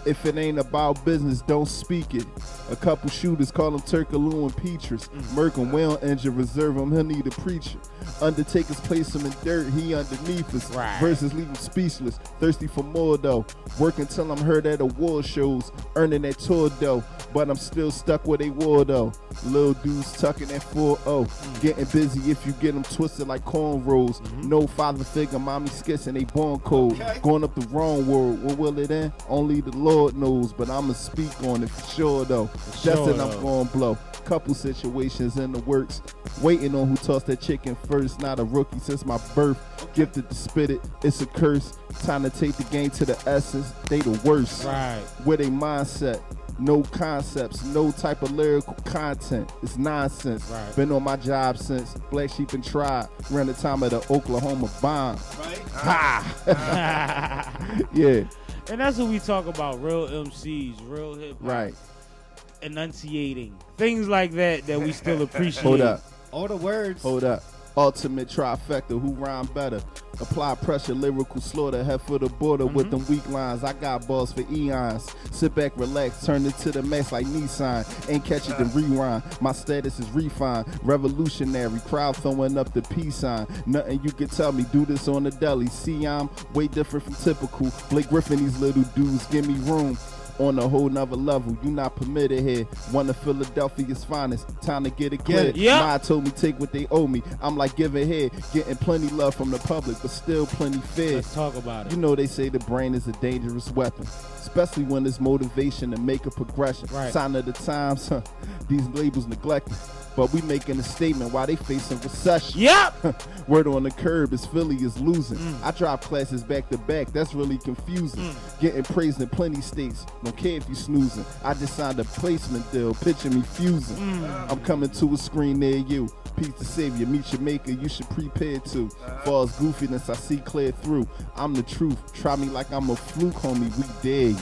If it ain't about business, don't speak it. A couple shooters call him Turkaloo and Petrus. Merc him, well injured, reserve him, he'll need a preacher. Undertakers place him in dirt, he underneath us. Right. Versus leave him speechless, thirsty for more though. Working till I'm heard at award shows, earning that tour dough. But I'm still stuck where they were though. Little dudes tucking at 4-0. Getting busy if you get them twisted like cornrows. No father figure, mommy skits and they born cold. Going up the wrong word, what will it end? Only the Lord knows, but I'ma speak on it for sure though. Destined I'm gonna blow. Couple situations in the works. Waiting on who tossed that chicken first. Not a rookie since my birth. Gifted to spit it, it's a curse. Time to take the game to the essence. They the worst. Right. Where they mindset. No concepts, no type of lyrical content. It's nonsense. Right. Been on my job since Black Sheep and Tribe ran the time of the Oklahoma bomb. Right? Ha! Yeah. And that's what we talk about, real MCs, real hip hop. Right. enunciating. Things like that we still appreciate. Hold up. All the words. Hold up. Ultimate trifecta, who rhyme better? Apply pressure, lyrical slaughter, head for the border with them weak lines. I got balls for eons. Sit back, relax, turn it to the max like Nissan. Ain't catch it, then rewind. My status is refined, revolutionary. Crowd throwing up the peace sign. Nothing you can tell me, do this on the deli. See, I'm way different from typical. Blake Griffin, these little dudes, give me room. On a whole nother level, you not permitted here. One of Philadelphia's finest, time to get it clear. Ma told me take what they owe me. I'm like giving here, getting plenty love from the public, but still plenty fear. Let's talk about it. You know they say the brain is a dangerous weapon, especially when there's motivation to make a progression. Right. Sign of the times, these labels neglected. But we making a statement while they facing recession. Yep. Word on the curb is Philly is losing. I drop classes back to back. That's really confusing. Getting praised in plenty states. Don't care if you snoozing. I just signed a placement deal. Picture me fusing. I'm coming to a screen near you. Peace to savior. Meet your maker. You should prepare to. Far as goofiness, I see clear through. I'm the truth. Try me like I'm a fluke, homie. We dig.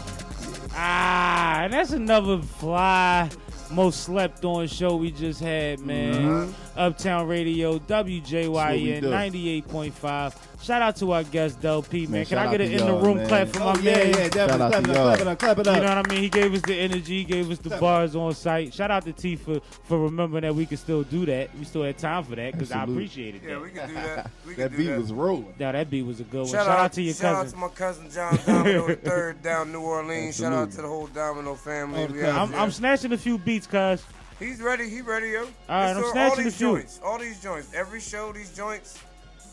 And that's another fly. Most slept on show we just had, man. Uptown Radio, WJYN 98.5. Shout out to our guest Dell P, man. Can I get an in the room clap for my man? Yeah, definitely. Clap it up. You know what I mean? He gave us the energy, he gave us the bars on site. Shout out to Teef for remembering that we can still do that. We still had time for that because I appreciated that. Yeah, we can do that. That beat was rolling. Yeah, that beat was a good one. Shout out to your cousin. Shout out to my cousin John Domino III down New Orleans. Shout out to the whole Domino family. I'm snatching a few beats, cuz. He's ready. He ready, yo. All right, I'm snatching a few. All these joints. Every show, these joints.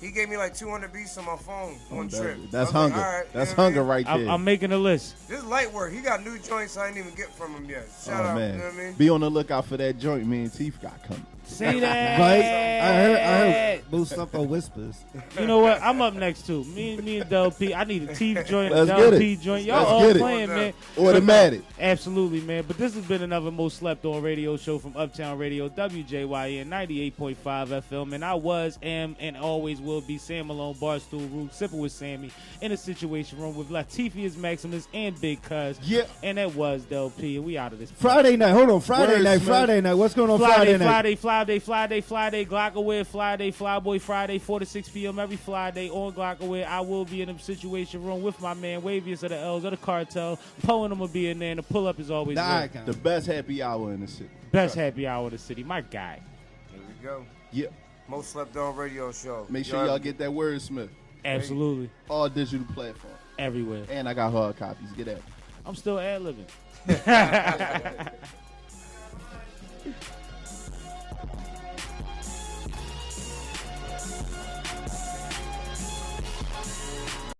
He gave me like 200 beats on my phone one trip. That's hunger. Like, all right, that's hunger right there. I'm making a list. This is light work. He got new joints I didn't even get from him yet. Shout out, man. You know what I mean? Be on the lookout for that joint me and Teef got coming. Say that. Right? I heard Boost Up on Whispers. You know what? I'm up next too. Me and Dell P. I need a Teef joint, Let's Dell get P it. joint. Y'all Let's all get it. playing, man. Automatic. Absolutely, man. But this has been another Most Slept On radio show from Uptown Radio, WJYN 98.5 FM. And I was, am, and always will be Sam Malone, Barstool Root, Sipping with Sammie, in a Situation Room with Latifius Maximus and Big Cuz. Yeah. And that was Dell P. And we out of this. Friday night. Hold on. Friday night. What's going on Friday night? Friday, Glockaware, Friday, Flyboy Friday, 4 to 6 p.m. every Friday on Glockaware. I will be in the Situation Room with my man, Wavius of the L's of the Cartel. Poe and him will be in there, and the pull up is always there. The best happy hour in the city. Best happy hour in the city. My guy. Here we go. Yep. Most slept on radio show. Make sure y'all get that Wordsmith. Absolutely. All digital platforms. Everywhere. And I got hard copies. Get at me. I'm still ad-libbing.